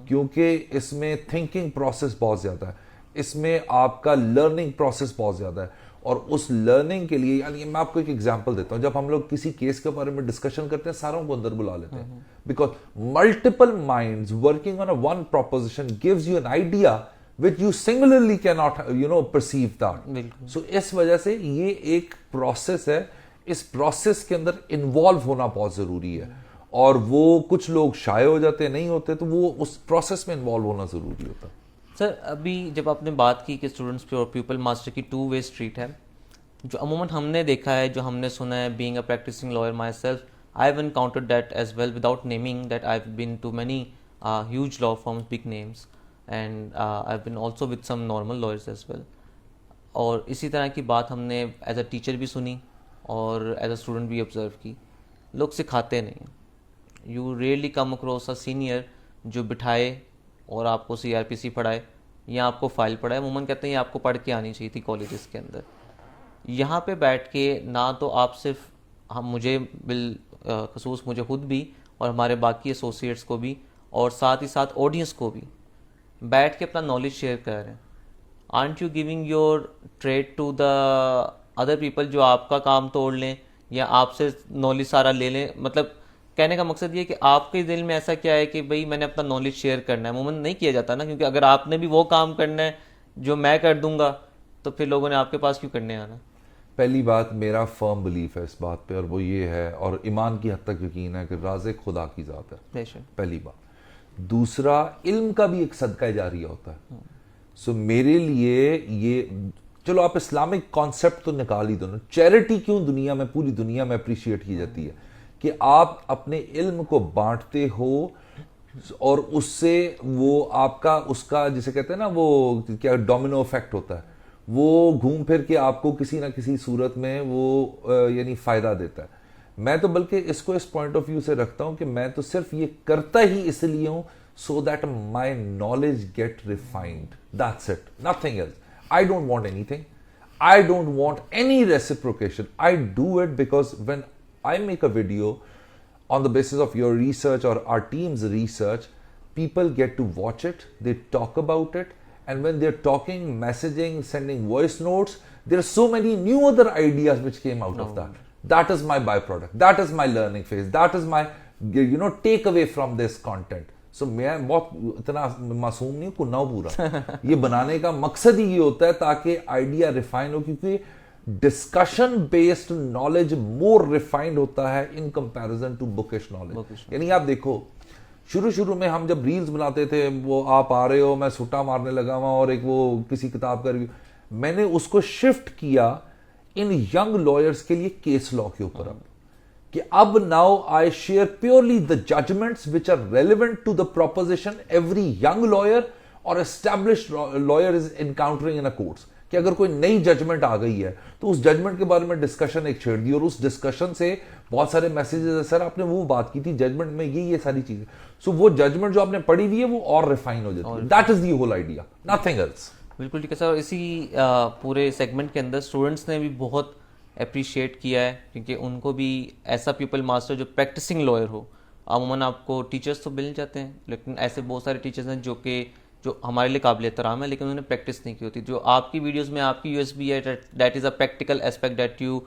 क्योंकि इसमें थिंकिंग प्रोसेस बहुत ज्यादा है, इसमें आपका लर्निंग प्रोसेस बहुत ज्यादा है। और उस लर्निंग के लिए, यानी मैं आपको एक एग्जांपल देता हूं, जब हम लोग किसी केस के बारे में डिस्कशन करते हैं, सारों को अंदर बुला लेते हैं, because multiple minds working on a one proposition gives you an idea which you singularly cannot perceive that. So इस वजह से ये एक प्रोसेस है, इस प्रोसेस के अंदर इन्वॉल्व होना बहुत जरूरी है। और वो कुछ लोग शाय हो जाते नहीं होते, तो वो उस प्रोसेस में इन्वॉल्व होना जरूरी होता है। सर अभी जब आपने बात की कि स्टूडेंट्स पे और पीपल मास्टर की टू वे स्ट्रीट है, जो अमूमन हमने देखा है, जो हमने सुना है, being a practising lawyer myself, I have encountered that as well without naming that I have been to many huge law firms, big names, and I have been also with some normal lawyers as well. और इसी तरह की बात हमने as a teacher भी सुनी और as a student भी ऑब्जर्व की। लोग सिखाते नहीं हैं। You rarely come across a senior जो बिठाए और आपको CRPC पढ़ाए या आपको फाइल पढ़ाए। अमूमन कहते हैं ये आपको पढ़ के आनी चाहिए थी कॉलेजेस के अंदर। यहाँ पे बैठ के ना तो आप सिर्फ मुझे खसूस मुझे खुद भी और हमारे बाकी एसोसिएट्स को भी और साथ ही साथ ऑडियंस को भी बैठ के अपना नॉलेज शेयर कर रहे हैं। Aren't you giving your trade to the other people जो आपका काम तोड़ लें या आपसे नॉलेज सारा ले लें? मतलब कहने का मकसद ये कि आपके दिल में ऐसा क्या है कि भाई मैंने अपना नॉलेज शेयर करना है। अमूमन नहीं किया जाता ना, क्योंकि अगर आपने भी वो काम करना है जो मैं कर दूंगा तो फिर लोगों ने आपके पास क्यों करने आना? पहली बात, मेरा फर्म बिलीफ है इस बात पे, और वो ये है, और ईमान की हद तक यकीन है कि राज़िक खुदा की ज़ात है, पहली बात। दूसरा, इल्म का भी एक सदका जारिया होता है। सो मेरे लिए ये, चलो आप इस्लामिक कॉन्सेप्ट तो निकाल ही दो ना, चैरिटी क्यों दुनिया में, पूरी दुनिया में अप्रिशिएट की जाती है कि आप अपने इल्म को बांटते हो और उससे वो आपका, उसका जिसे कहते हैं ना, वो क्या डोमिनो इफेक्ट होता है, वो घूम फिर के आपको किसी ना किसी सूरत में वो यानी फायदा देता है। मैं तो बल्कि इसको इस पॉइंट ऑफ व्यू से रखता हूं कि मैं तो सिर्फ ये करता ही इसलिए हूं so that my knowledge get refined. That's it. Nothing else. I don't want anything. I don't want any reciprocation. I do it because when I make a video on the basis of your research or our team's research, people get to watch it, they talk about it, and when they're talking, messaging, sending voice notes, there are so many new other ideas which came out of that. That is my byproduct. That is my learning phase. That is my, takeaway from this content. So मैं बहुत इतना मासूम नहीं हूँ, कुन्ना पूरा। ये बनाने का मकसद ही ये होता है ताकि आइडिया रिफाइन हो, क्योंकि discussion based knowledge more refined होता है in comparison to bookish knowledge. यानी आप देखो, शुरू शुरू में हम जब रील्स बनाते थे, वो आप आ रहे हो, मैं सुट्टा मारने लगा हुआ, और एक वो किसी किताब का रिव्यू, मैंने उसको शिफ्ट किया इन यंग लॉयर्स के लिए केस लॉ के ऊपर। अब कि अब now I share purely the judgments which are relevant to the proposition every young lawyer और established lawyer is encountering in a courts, कि अगर कोई नई जजमेंट आ गई है तो उस जजमेंट के बारे में डिस्कशन एक छेड़ दी, और उस डिस्कशन से बहुत सारे मैसेजेस है, सर आपने वो बात की थी जजमेंट में, ये सारी चीजें। सो वो जजमेंट जो आपने पढ़ी हुई है वो और रिफाइन हो जाती है। That is the whole idea, nothing else. बिल्कुल ठीक है सर। इसी पूरे सेगमेंट के अंदर स्टूडेंट्स ने भी बहुत अप्रिशिएट किया है, क्योंकि उनको भी ऐसा पीपल मास्टर जो प्रैक्टिसिंग लॉयर हो। अमूमन आपको टीचर्स तो मिल जाते हैं, लेकिन ऐसे बहुत सारे टीचर्स हैं जो हमारे लिए काबिल एहतराम है, लेकिन उन्होंने प्रैक्टिस नहीं की होती। जो आपकी वीडियोस में आपकी यूएसपी है, that is a practical aspect that you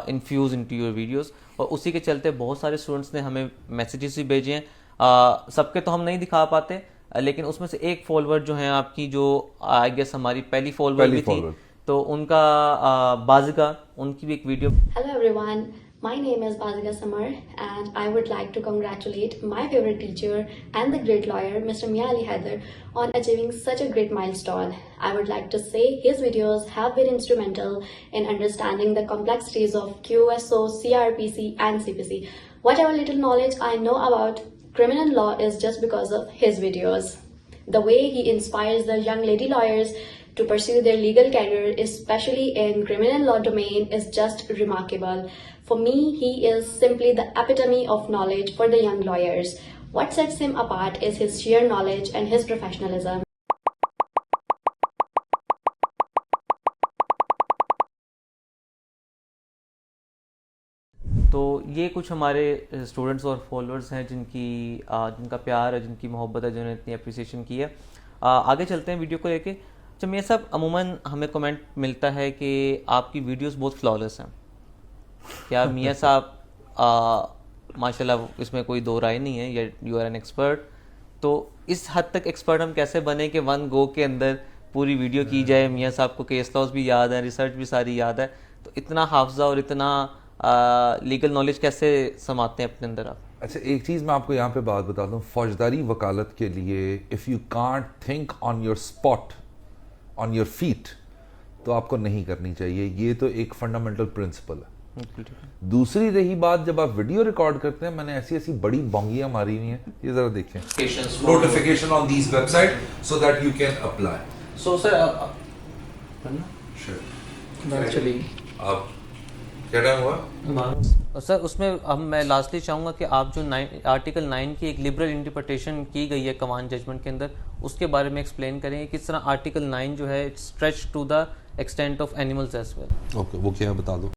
infuse into your videos, और उसी के चलते बहुत सारे स्टूडेंट्स ने हमें मैसेजेस भी भेजे हैं। सबके तो हम नहीं दिखा पाते, लेकिन उसमें से एक फॉलोअर जो हैं आपकी, जो आई गेस हमारी पहली फॉलोअर भी थी, तो उनका बाज़िका, उनकी भी एक video. Hello everyone, my name is Bazika Samar and I would like to congratulate my favorite teacher and the great lawyer Mr. Mia Ali Haider on achieving such a great milestone. I would like to say his videos have been instrumental in understanding the complexities of QSO, CRPC and CPC. Whatever little knowledge I know about criminal law is just because of his videos. The way he inspires the young lady lawyers to pursue their legal career, especially in criminal law domain, is just remarkable. For me, he is simply the epitome of knowledge for the young lawyers. What sets him apart is his sheer knowledge and his professionalism. तो ये कुछ हमारे students और followers हैं जिनका प्यार है, जिनकी मोहब्बत है, जिन्होंने इतनी अप्रिसिएशन की है। आगे चलते हैं वीडियो को लेके। अच्छा मियां साहब, अमूमन हमें कमेंट मिलता है कि आपकी वीडियोस बहुत फ्लॉलेस हैं। क्या मियां साहब माशाल्लाह इसमें कोई दो राय नहीं है, यू आर एन एक्सपर्ट। तो इस हद तक एक्सपर्ट हम कैसे बने कि वन गो के अंदर पूरी वीडियो की जाए? मियां साहब को केस लॉज भी याद है, रिसर्च भी सारी याद है, तो इतना हाफजा और इतना लीगल नॉलेज कैसे समाते हैं अपने अंदर आप? अच्छा, एक चीज़ मैं आपको यहाँ पे बात बता दूँ, फौजदारी वकालत के लिए if you can't think on your spot, on your feet, तो आपको नहीं करनी चाहिए। ये तो एक फंडामेंटल प्रिंसिपल है। दूसरी रही बात, जब आप वीडियो रिकॉर्ड करते हैं, मैंने ऐसी ऐसी बड़ी बोंगियां मारी हुई हैं, ये जरा देखें। Notification on these website so that you can apply. So sir actually आप क्या टाइम हुआ सर, उसमें मैं लास्टली चाहूँगा कि आप जो आर्टिकल 9 की एक लिबरल इंटरप्रिटेशन की गई है कमान जजमेंट के अंदर, उसके बारे में एक्सप्लेन करेंगे किस तरह आर्टिकल 9 जो है it's stretch to the extent of animals as well. Okay, वो क्या है बता दो।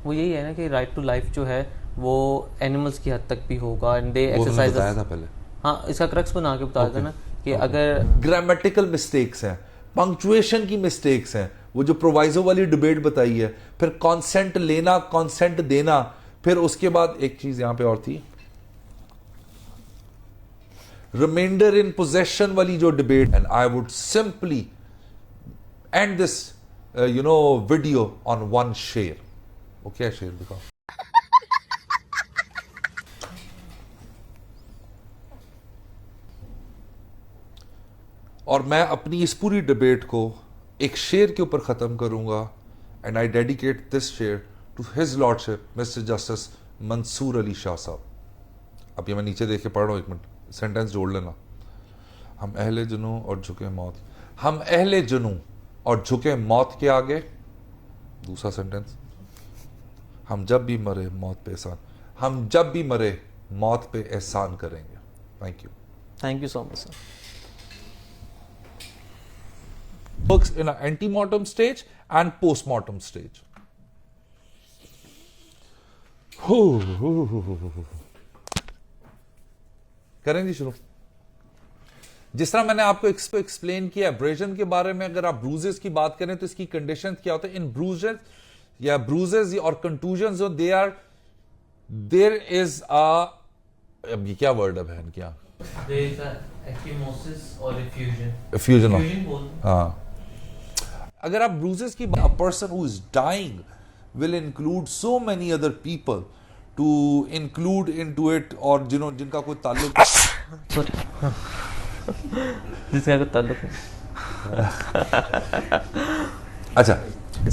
वो यही है ना कि राइट टू लाइफ जो है वो एनिमल्स की हद तक भी होगा, एंड दे एक्सरसाइज बताया था पहले। हाँ, इसका क्रक्स बना के बताया था ना कि अगर ग्रामेटिकल मिस्टेक्स हैं, पंक्चुएशन की मिस्टेक्स हैं, वो जो प्रोवाइजो वाली डिबेट बताई है, फिर कॉन्सेंट लेना, कॉन्सेंट देना, फिर उसके बाद एक चीज यहां पे और थी, रिमाइंडर इन पोजेशन वाली जो debate. And I would simply end this video on one शेर। वो क्या शेर दिखाओ। और मैं अपनी इस पूरी डिबेट को एक शेर के ऊपर ख़त्म करूंगा, एंड आई डेडिकेट दिस शेर to his lordship mister justice Mansoor Ali Shah साहब। अब ये मैं नीचे देख के पढ़ रहा हूँ, एक मिनट सेंटेंस जोड़ लेना। हम अहले जुनू और झुके मौत, हम अहले जुनू और झुके मौत के आगे। दूसरा सेंटेंस, हम जब भी मरे मौत पे एहसान, हम जब भी मरे मौत पे एहसान करेंगे। Thank you so much sir. Works in an antemortem stage and postmortem stage. करें जी शुरू। जिस तरह मैंने आपको एक्सप्लेन किया एब्रेजन के बारे में, अगर आप ब्रूजेस की बात करें तो इसकी कंडीशन क्या होते हैं? इन ब्रूजेस या ब्रूजेस और कंटूजन, देयर इज अब ये क्या वर्ड है बहन, क्या एफ्यूजन। हाँ, अगर आप ब्रूजेस की, a person who is dying will include so many other people to include into it, और जिनका कोई ताल्लुक सॉरी जिसका कोई ताल्लुक नहीं। अच्छा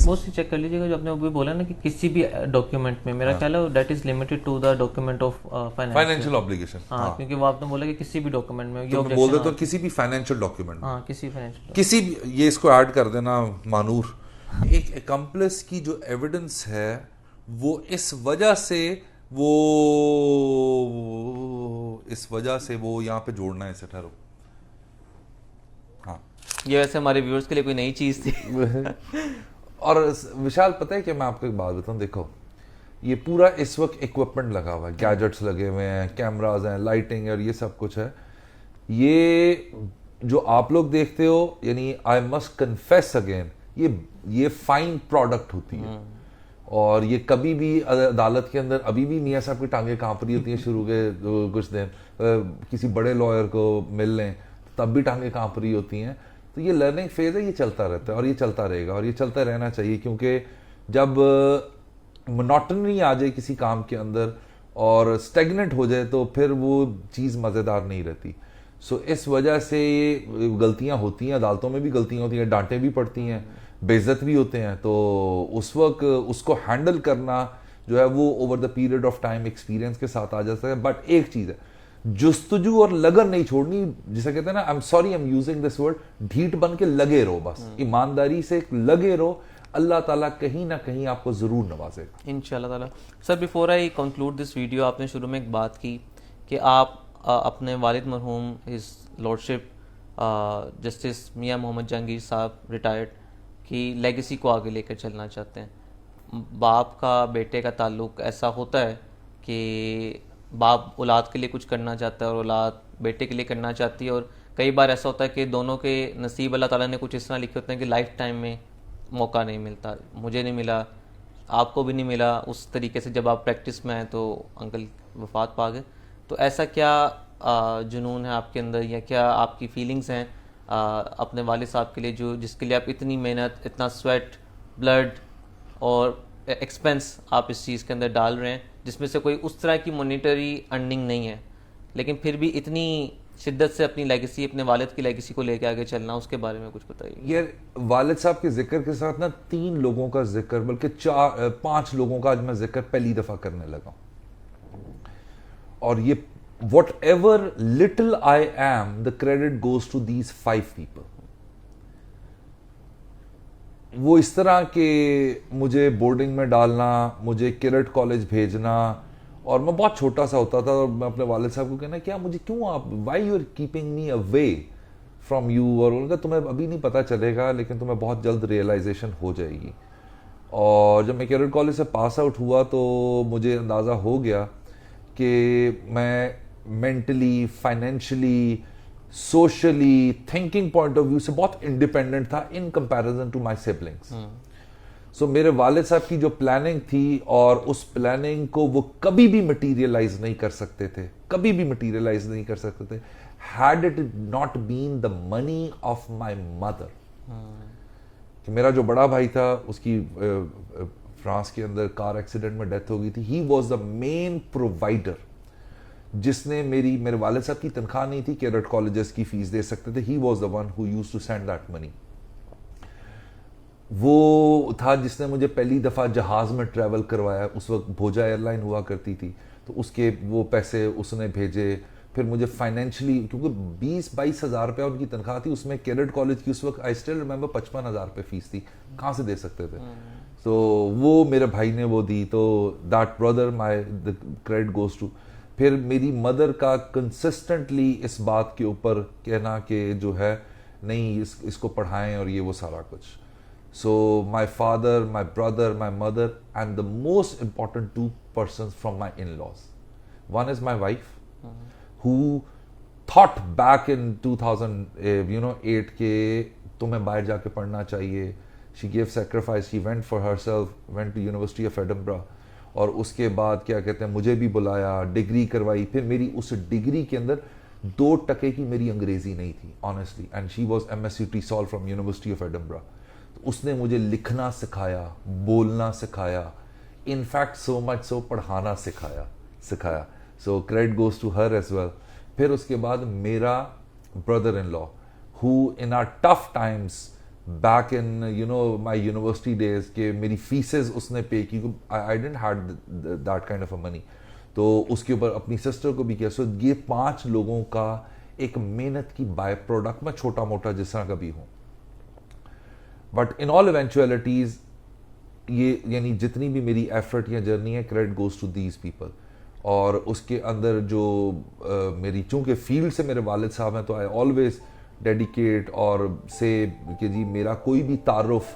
वो सी चेक कर लीजिएगा जो आपने अभी बोला ना कि किसी भी डॉक्यूमेंट में, मेरा ख्याल है that is limited to the document of financial obligation, हाँ, क्योंकि वो आपने बोला कि किसी भी डॉक्यूमेंट में ये तो मैं बोल देता हूँ किसी भी फाइनेंशियल डॉक्यूमेंट, हाँ किसी फाइनेंशियल, किसी भी, ये इसको ऐड कर देना मानूर। एक अकम्प्लिस की जो एविडेंस है वो इस वजह से वो यहाँ पे जोड़ना है, इसे ठहरो। हाँ ये वैसे हमारे व्यूअर्स के लिए कोई नई चीज़ थी। और विशाल पता है कि मैं आपको एक बात बताऊँ, देखो ये पूरा इस वक्त इक्विपमेंट लगा हुआ है, गैजेट्स लगे हुए हैं, कैमराज हैं, लाइटिंग है और ये सब कुछ है। ये जो आप लोग देखते हो, यानी आई मस्ट कन्फेस अगेन, ये फाइन प्रोडक्ट होती है। और ये कभी भी अदालत के अंदर अभी भी मियाँ साहब की टांगे कांप रही होती हैं शुरू के कुछ दिन, किसी बड़े लॉयर को मिल लें तब भी टांगे कांप रही होती हैं। तो ये लर्निंग फेज है, ये चलता रहता है और ये चलता रहेगा और ये चलता रहना चाहिए, क्योंकि जब मोनोटनी आ जाए किसी काम के अंदर और स्टेगनेंट हो जाए तो फिर वो चीज़ मज़ेदार नहीं रहती। सो इस वजह से ये गलतियां होती हैं, अदालतों में भी गलतियां होती हैं, डांटें भी पड़ती हैं, बेइज्जत भी होते हैं। तो उस वक्त उसको हैंडल करना जो है वो over the period of time experience के साथ आ जाता है। बट एक चीज़ है, जुस्तजू और लगन नहीं छोड़नी, जिसे कहते हैं ना, आई am sorry I am using this word, ढीठ बन के लगे रहो, बस ईमानदारी से लगे रहो, अल्लाह ताला कहीं ना कहीं आपको ज़रूर नवाजेगा इंशाल्लाह ताला। Sir before I conclude this video, आपने शुरू में एक बात की कि आप अपने वालिद मरहूम हिज लॉर्डशिप जस्टिस मियां मोहम्मद जहांगीर साहब रिटायर्ड की लेगेसी को आगे लेकर चलना चाहते हैं। बाप का बेटे का ताल्लुक ऐसा होता है कि बाप औलाद के लिए कुछ करना चाहता है और औलाद बेटे के लिए करना चाहती है, और कई बार ऐसा होता है कि दोनों के नसीब अल्लाह ताला ने कुछ इस तरह लिखे होते हैं कि लाइफ टाइम में मौका नहीं मिलता। मुझे नहीं मिला, आपको भी नहीं मिला उस तरीके से, जब आप प्रैक्टिस में आए तो अंकल वफात पा गए। तो ऐसा क्या जुनून है आपके अंदर, या क्या आपकी फीलिंग्स हैं अपने वालिद साहब के लिए, जो जिसके लिए आप इतनी मेहनत, इतना स्वेट, ब्लड और एक्सपेंस आप इस चीज़ के अंदर डाल रहे हैं, जिसमें से कोई उस तरह की मॉनिटरी अर्निंग नहीं है, लेकिन फिर भी इतनी शिद्दत से अपनी लेगेसी, अपने वालिद की लेगेसी को लेकर आगे चलना, उसके बारे में कुछ बताइए। ये वालिद साहब के जिक्र के साथ ना 3 लोगों का जिक्र, बल्कि 4-5 लोगों का आज मैं जिक्र पहली दफा करने लगा। और ये whatever little I am, the credit goes to these 5 people. वो इस तरह के मुझे बोर्डिंग में डालना, मुझे किरट कॉलेज भेजना, और मैं बहुत छोटा सा होता था और मैं अपने वालिद साहब को कहना, क्या मुझे क्यों आप, why you are keeping me away from you, और उनका तुम्हें अभी नहीं पता चलेगा लेकिन तुम्हें बहुत जल्द रियलाइजेशन हो जाएगी। और जब मैं किरट कॉलेज से पास आउट हुआ तो मुझे अंदाज़ा हो गया कि मैं mentally, financially, socially, thinking point of view से बहुत इंडिपेंडेंट था in comparison to my siblings. So मेरे वालिद साहब की जो प्लानिंग थी, और उस प्लानिंग को वो कभी भी मटीरियलाइज नहीं कर सकते थे, कभी भी मटीरियलाइज नहीं कर सकते थे, had it not been the money of my mother. कि मेरा जो बड़ा भाई था उसकी फ्रांस के अंदर कार एक्सीडेंट में डेथ हो गई थी, he was the main provider, जिसने मेरे वालिद साहब की तनख्वाह नहीं थी, किरट कॉलेजेस की फीस दे सकते थे, he was the one who used to send that money. वो था जिसने मुझे पहली दफ़ा जहाज़ में ट्रैवल करवाया, उस वक्त भोजा एयरलाइन हुआ करती थी, तो उसके वो पैसे उसने भेजे। फिर मुझे फाइनेंशियली, क्योंकि 20-22 हज़ार रुपया उनकी तनख्वाह थी, उसमें किरट कॉलेज की उस वक्त आई स्टिल रिमेंबर 55,000 रुपये फीस थी, कहाँ से दे सकते थे। तो वो मेरे भाई ने वो दी, तो that brother my the credit goes to. फिर मेरी मदर का कंसिस्टेंटली इस बात के ऊपर कहना कि जो है नहीं इसको पढ़ाएं और ये वो सारा कुछ। So my father, my brother, my mother, and the most important 2 persons from my in-laws, one is my wife who thought back in 2008 के तुम्हें बाहर जाके पढ़ना चाहिए। She gave sacrifice, she went for herself, went to University of Edinburgh, और उसके बाद क्या कहते हैं मुझे भी बुलाया, डिग्री करवाई। फिर मेरी उस डिग्री के अंदर 2% की मेरी अंग्रेजी नहीं थी honestly, and she was MSc सॉल फ्रॉम यूनिवर्सिटी ऑफ एडिनबरा। तो उसने मुझे लिखना सिखाया, बोलना सिखाया, इनफैक्ट सो मच सो पढ़ाना सिखाया so credit goes to her as well. फिर उसके बाद मेरा brother in law who in our tough times back in my university days के मेरी फीसेस उसने पे की, I didn't had that kind of a money, तो उसके ऊपर अपनी सिस्टर को भी किया। सो ये 5 लोगों का एक मेहनत की बाय प्रोडक्ट, मैं छोटा मोटा जिस तरह का भी हूं, बट इन ऑल इवेंचुअलिटीज ये यानी जितनी भी मेरी एफर्ट या जर्नी है, credit goes to these people. और उसके अंदर जो मेरी चूंकि फील्ड से मेरे वालिद साहब हैं, तो आई ऑलवेज डेडिकेट और से कि जी मेरा कोई भी तारुफ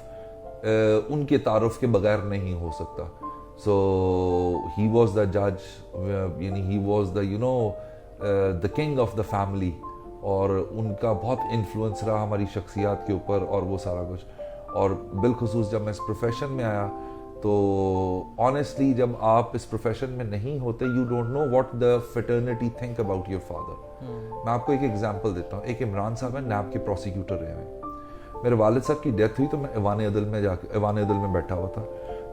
उनके तारुफ के बगैर नहीं हो सकता। सो ही वॉज द जज, यानी ही was the king of the family, और उनका बहुत इन्फ्लुएंस रहा हमारी शख्सियात के ऊपर और वो सारा कुछ। और बिलखुसूस जब मैं इस प्रोफेशन में आया, तो ऑनेस्टली जब आप इस प्रोफेशन में नहीं होते, you don't know what the fraternity think about your father. मैं आपको एक एग्जांपल देता हूँ। एक इमरान साहब है, नैब के प्रोसिक्यूटर रहे हैं। मेरे वालिद साहब की डेथ हुई तो मैं ऐवान अदल में बैठा हुआ था।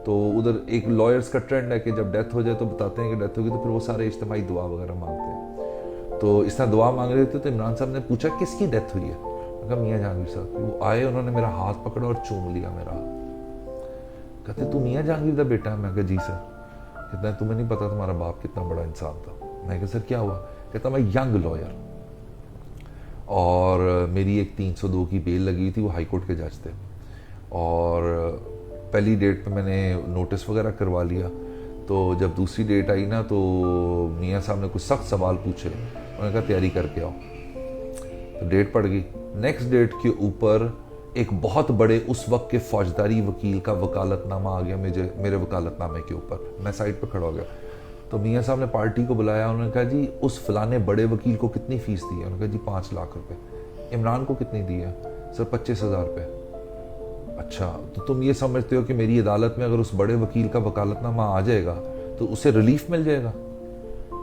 तो उधर एक लॉयर्स का ट्रेंड है कि जब डेथ हो जाए तो बताते हैं कि डेथ होगी, तो फिर वो सारे इज्तिमाई दुआ वगैरह मांगते हैं। तो इस तरह दुआ मांग रहे थे, तो इमरान साहब ने पूछा किसकी डेथ हुई है? मैं कहा मियाँ जहांगीर साहब। वो आए, उन्होंने मेरा हाथ पकड़ा और चूम लिया मेरा। कहते तू मियाँ जहांगीर का बेटा है? मैं कहा जी सर। कहता है तुम्हें नहीं पता तुम्हारा बाप कितना बड़ा इंसान था? मैं कहा सर क्या हुआ? कहता मैं यंग लॉयर, और मेरी एक 302 की बेल लगी थी, वो हाई कोर्ट के जज थे, और पहली डेट पे मैंने नोटिस वगैरह करवा लिया। तो जब दूसरी डेट आई ना, तो मियाँ साहब ने कुछ सख्त सवाल पूछे, उन्होंने कहा तैयारी करके आओ। तो डेट पड़ गई। नेक्स्ट डेट के ऊपर एक बहुत बड़े उस वक्त के फौजदारी वकील का वकालतनामा आ गया मेरे वकालतनामे के ऊपर। मैं साइड पे खड़ा हो गया। तो मियाँ साहब ने पार्टी को बुलाया, उन्होंने कहा जी उस फलाने बड़े वकील को कितनी फीस दी है? उन्होंने कहा जी 5 लाख रुपए। इमरान को कितनी दी है? सर 25,000 रुपये। अच्छा, तो तुम ये समझते हो कि मेरी अदालत में अगर उस बड़े वकील का वकालतनामा आ जाएगा तो उसे रिलीफ मिल जाएगा?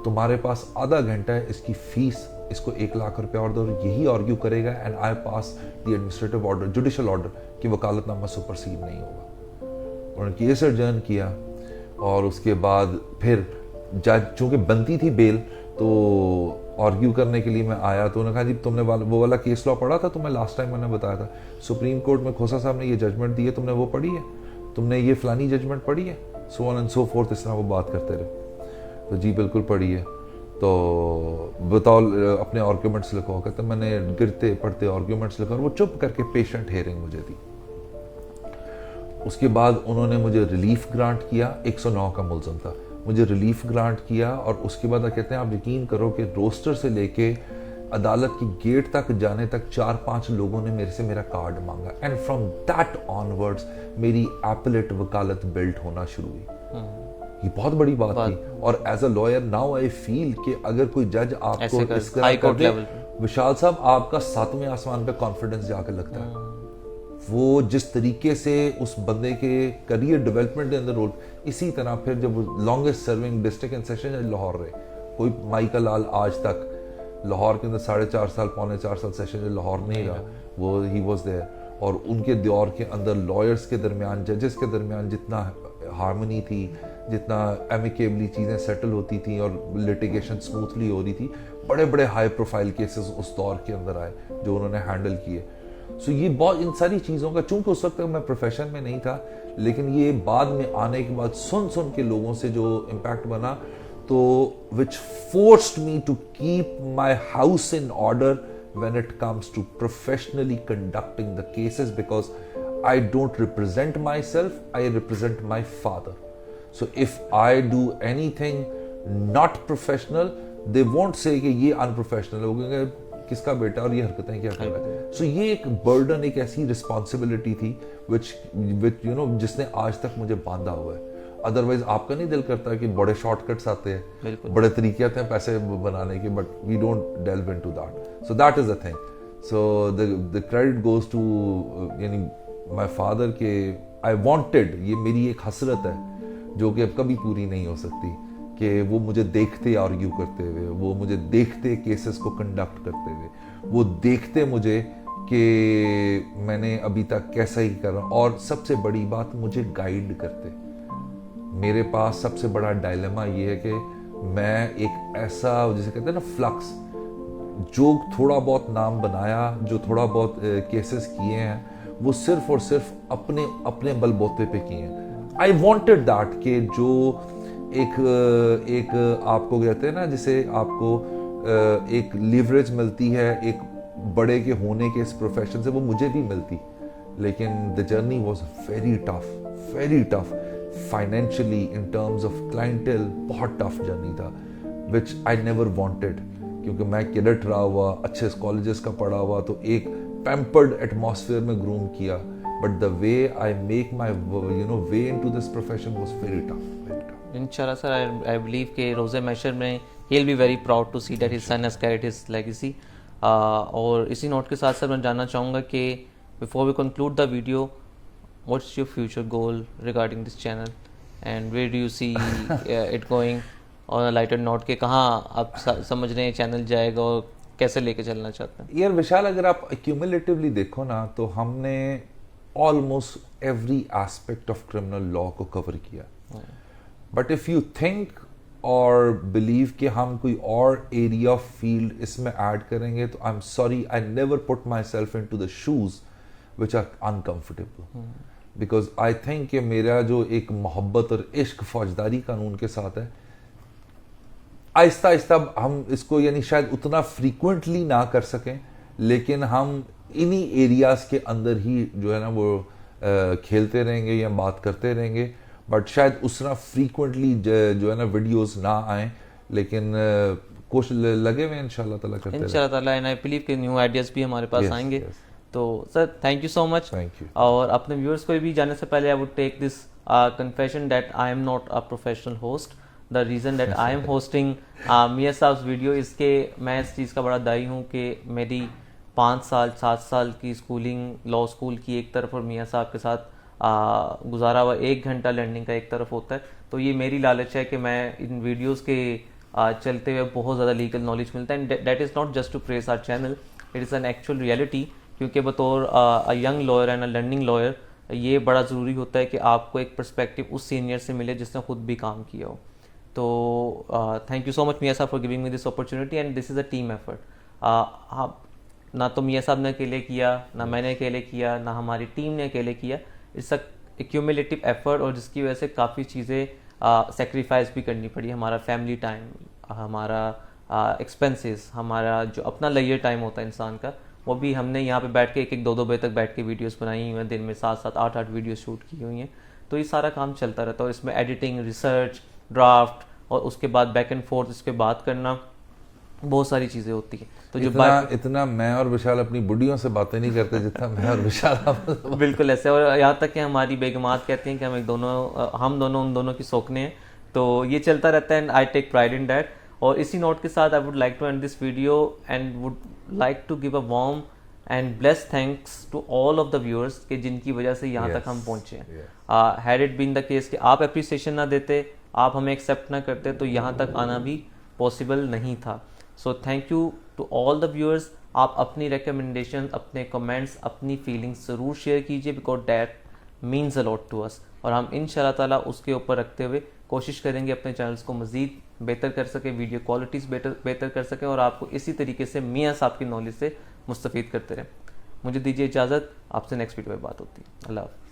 तुम्हारे पास आधा घंटा है, इसकी फीस इसको 1 लाख रुपया और दो, यही आर्ग्यू करेगा and I pass the administrative order, judicial order कि वकालतनामा सुपरसीड नहीं होगा। उन्होंने केस एडजर्न किया, और उसके बाद फिर जज चूंकि बनती थी बेल, तो आर्ग्यू करने के लिए मैं आया। तो उन्होंने कहा जी तुमने वो वाला केस लॉ पढ़ा था? तुम्हें लास्ट टाइम मैंने बताया था सुप्रीम कोर्ट में खोसा साहब ने ये जजमेंट दी है, तुमने वो पढ़ी है? तुमने ये फलानी जजमेंट पढ़ी है? सो ऑन एंड सो फोर्थ, इस तरह वो बात करते रहे। तो जी बिल्कुल पढ़ी है। तो बताओ अपने आर्ग्यूमेंट्स लिखो। कहते मैंने गिरते पढ़ते आर्ग्यूमेंट्स लिखा, और वो चुप करके पेशेंट हेयरिंग मुझे दी। उसके बाद उन्होंने मुझे रिलीफ ग्रांट किया। 109 का मुलजम था, मुझे रिलीफ ग्रांट किया। और उसके बाद कहते हैं आप यकीन करो कि रोस्टर से लेके अदालत की गेट तक जाने तक 4-5 लोगों ने मेरे से मेरा कार्ड मांगा, एंड फ्रॉम दैट ऑनवर्ड्स मेरी एपलेट वकालत बिल्ट होना शुरू हुई। ये बहुत बड़ी बात थी। और as a lawyer now I feel कि अगर कोई जज आपको इस तरह कर दे, विशाल साहब आपका 7वें आसमान पे कॉन्फिडेंस जाकर लगता है। वो जिस तरीके से उस बंदे के करियर डेवलपमेंट के अंदर रोल, इसी तरह फिर जब longest serving district and session जज लाहौर रहे, कोई माइकल लाल आज तक लाहौर के अंदर 4.5 साल 4.25 साल सेशन जज लाहौर नहीं रहा, वो ही वाज देयर। और उनके दौर के अंदर लॉयर्स के दरमियान, जजेस के दरमियान जितना हार्मनी थी, जितना एमिकेबली चीज़ें सेटल होती थी और लिटिगेशन स्मूथली हो रही थी, बड़े बड़े हाई प्रोफाइल केसेस उस दौर के अंदर आए जो उन्होंने हैंडल किए। सो ये बहुत इन सारी चीज़ों का, चूंकि उस वक्त तक मैं प्रोफेशन में नहीं था, लेकिन ये बाद में आने के बाद सुन के लोगों से जो इम्पैक्ट बना, तो which forced me to keep my house in order when it comes to professionally conducting the cases, because I don't represent myself, I represent my father. So if I do anything not professional, they won't say कि ये unprofessional है, वो कहेंगे किसका बेटा और ये हरकतें क्या कर रहा है। So ये एक burden, एक ऐसी responsibility थी which you know जिसने आज तक मुझे बांधा हुआ है। अदरवाइज आपका नहीं दिल करता कि बड़े शॉर्टकट्स आते हैं, बड़े तरीके आते हैं पैसे बनाने के, but we don't delve into that. So that is the thing. So the credit goes to यानी माय फादर के आई वांटेड, ये मेरी एक हसरत है जो कि अब कभी पूरी नहीं हो सकती, कि वो मुझे देखते आर्ग्यू करते हुए, वो मुझे देखते केसेस को कंडक्ट करते हुए, वो देखते मुझे कि मैंने अभी तक कैसा ही कर रहा हूँ, और सबसे बड़ी बात मुझे गाइड करते। मेरे पास सबसे बड़ा डायलेमा ये है कि मैं एक ऐसा, जिसे कहते हैं ना फ्लक्स, जो थोड़ा बहुत नाम बनाया, जो थोड़ा बहुत केसेस किए हैं, वो सिर्फ और सिर्फ अपने अपने बलबूते पे किए हैं। आई वॉन्टेड दैट कि जो एक आपको कहते हैं ना, जिसे आपको एक लीवरेज मिलती है एक बड़े के होने के इस प्रोफेशन से, वो मुझे भी मिलती। लेकिन the journey was very tough financially, in terms of clientele, बहुत टफ जर्नी था, विच आई नेवर वॉन्टेड, क्योंकि मैं कैडेट रहा हुआ, अच्छे कॉलेजेस का पढ़ा हुआ, तो एक पैम्पर्ड एटमॉस्फेयर में ग्रूम किया, but the way I make my way into this profession was very tough. इंशाल्लाह सर, आई बिलीव कि रोज़े मैशर में he'll be very proud to see that his son has carried his legacy. और इसी note के साथ sir मैं जानना चाहूँगा कि before we conclude the video, what's your future goal regarding this channel and where do you see it going on a lighter note, कि कहाँ आप समझ रहे हैं चैनल जाएगा और कैसे लेके चलना चाहते हैं? यार विशाल, अगर आप क्यूमुलेटिवली देखो ना, तो हमने almost every aspect of criminal law को कवर किया। बट इफ यू थिंक और बिलीव कि हम कोई और एरिया ऑफ फील्ड इसमें ऐड करेंगे, तो I am sorry, I never put myself into the shoes which are uncomfortable, because I think कि मेरा जो एक मोहब्बत और इश्क फौजदारी कानून के साथ है, आहिस्ता आहिस्ता हम इसको, यानी शायद उतना फ्रीक्वेंटली ना कर सकें, लेकिन हम इन्हीं एरियाज के अंदर ही जो है ना वो खेलते रहेंगे या बात करते रहेंगे, बट शायद उतना फ्रीक्वेंटली जो है ना वीडियोस ना आए, लेकिन कोशिश लगे हुए इंशाल्लाह ताला करते हैं इंशाल्लाह ताला, एंड आई बिलीव कि न्यू आइडियाज भी हमारे पास आएंगे। तो sir thank you so much. Thank you. और अपने व्यूअर्स को भी जानने से पहले I would take this confession that I am not a professional host. The reason that I am hosting मियां साहब वीडियो, इसके मैं इस चीज़ का बड़ा दाई हूँ कि मेरी 5-7 साल की स्कूलिंग लॉ स्कूल की एक तरफ और मियां साहब के साथ गुजारा हुआ 1 घंटा लर्निंग का एक तरफ होता है। तो ये मेरी लालच है कि मैं इन वीडियोस के चलते हुए बहुत ज़्यादा लीगल नॉलेज मिलता है, and that is not just to press our channel, it is an actual reality. क्योंकि बतौर a young lawyer and a learning lawyer ये बड़ा ज़रूरी होता है कि आपको एक पर्सपेक्टिव उस सीनियर से मिले जिसने खुद भी काम किया हो। तो थैंक यू सो मच मियां साहब for giving me this opportunity, and this is a team effort. ना तो मियां साहब ने अकेले किया, ना मैंने अकेले किया, ना हमारी टीम ने अकेले किया, इट्स अ क्यूमुलेटिव एफर्ट, और जिसकी वजह से काफ़ी चीज़ें सेक्रीफाइस भी करनी पड़ी। हमारा फैमिली टाइम, हमारा एक्सपेंसेस, हमारा जो अपना लेजर टाइम होता है इंसान का, वो भी हमने यहाँ पे बैठ के 1-2 बजे तक बैठ के वीडियोस बनाई हुई हैं, दिन में 7-7, 8-8 वीडियो शूट की हुई हैं। तो ये सारा काम चलता रहता है, और इसमें एडिटिंग, रिसर्च, ड्राफ्ट, और उसके बाद बैक एंड फोर्थ इस पर बात करना, बहुत सारी चीज़ें होती हैं। तो जो इतना मैं और विशाल अपनी बुढ़ियों से बातें नहीं करते जितना मैं और विशाल बिल्कुल ऐसे, और यहाँ तक कि हमारी बेगमात कहती हैं कि हम दोनों उन दोनों की सौकने हैं। तो ये चलता रहता है, and I take pride in that. और इसी नोट के साथ I would like to end this video and would like to give a warm and bless thanks to all of the viewers के जिनकी वजह से यहाँ तक हम पहुँचे हैं। Had it been the case कि आप अप्रिसिएशन ना देते, आप हमें एक्सेप्ट ना करते, तो यहाँ तक आना भी पॉसिबल नहीं था। So thank you to all the viewers. आप अपनी रिकमेंडेशन, अपने कमेंट्स, अपनी फीलिंग्स ज़रूर शेयर कीजिए, because that means a lot to us. और हम इंशाल्लाह ताला उसके ऊपर रखते हुए कोशिश करेंगे अपने चैनल्स को मज़ीद बेहतर कर सके, वीडियो क्वालिटीज़ बेहतर कर सकें, और आपको इसी तरीके से मियां साहब की नॉलेज से मुस्तफ़ीद करते रहें। मुझे दीजिए इजाज़त, आपसे नेक्स्ट वीडियो में बात होती है। अल्लाह हाफ़िज़।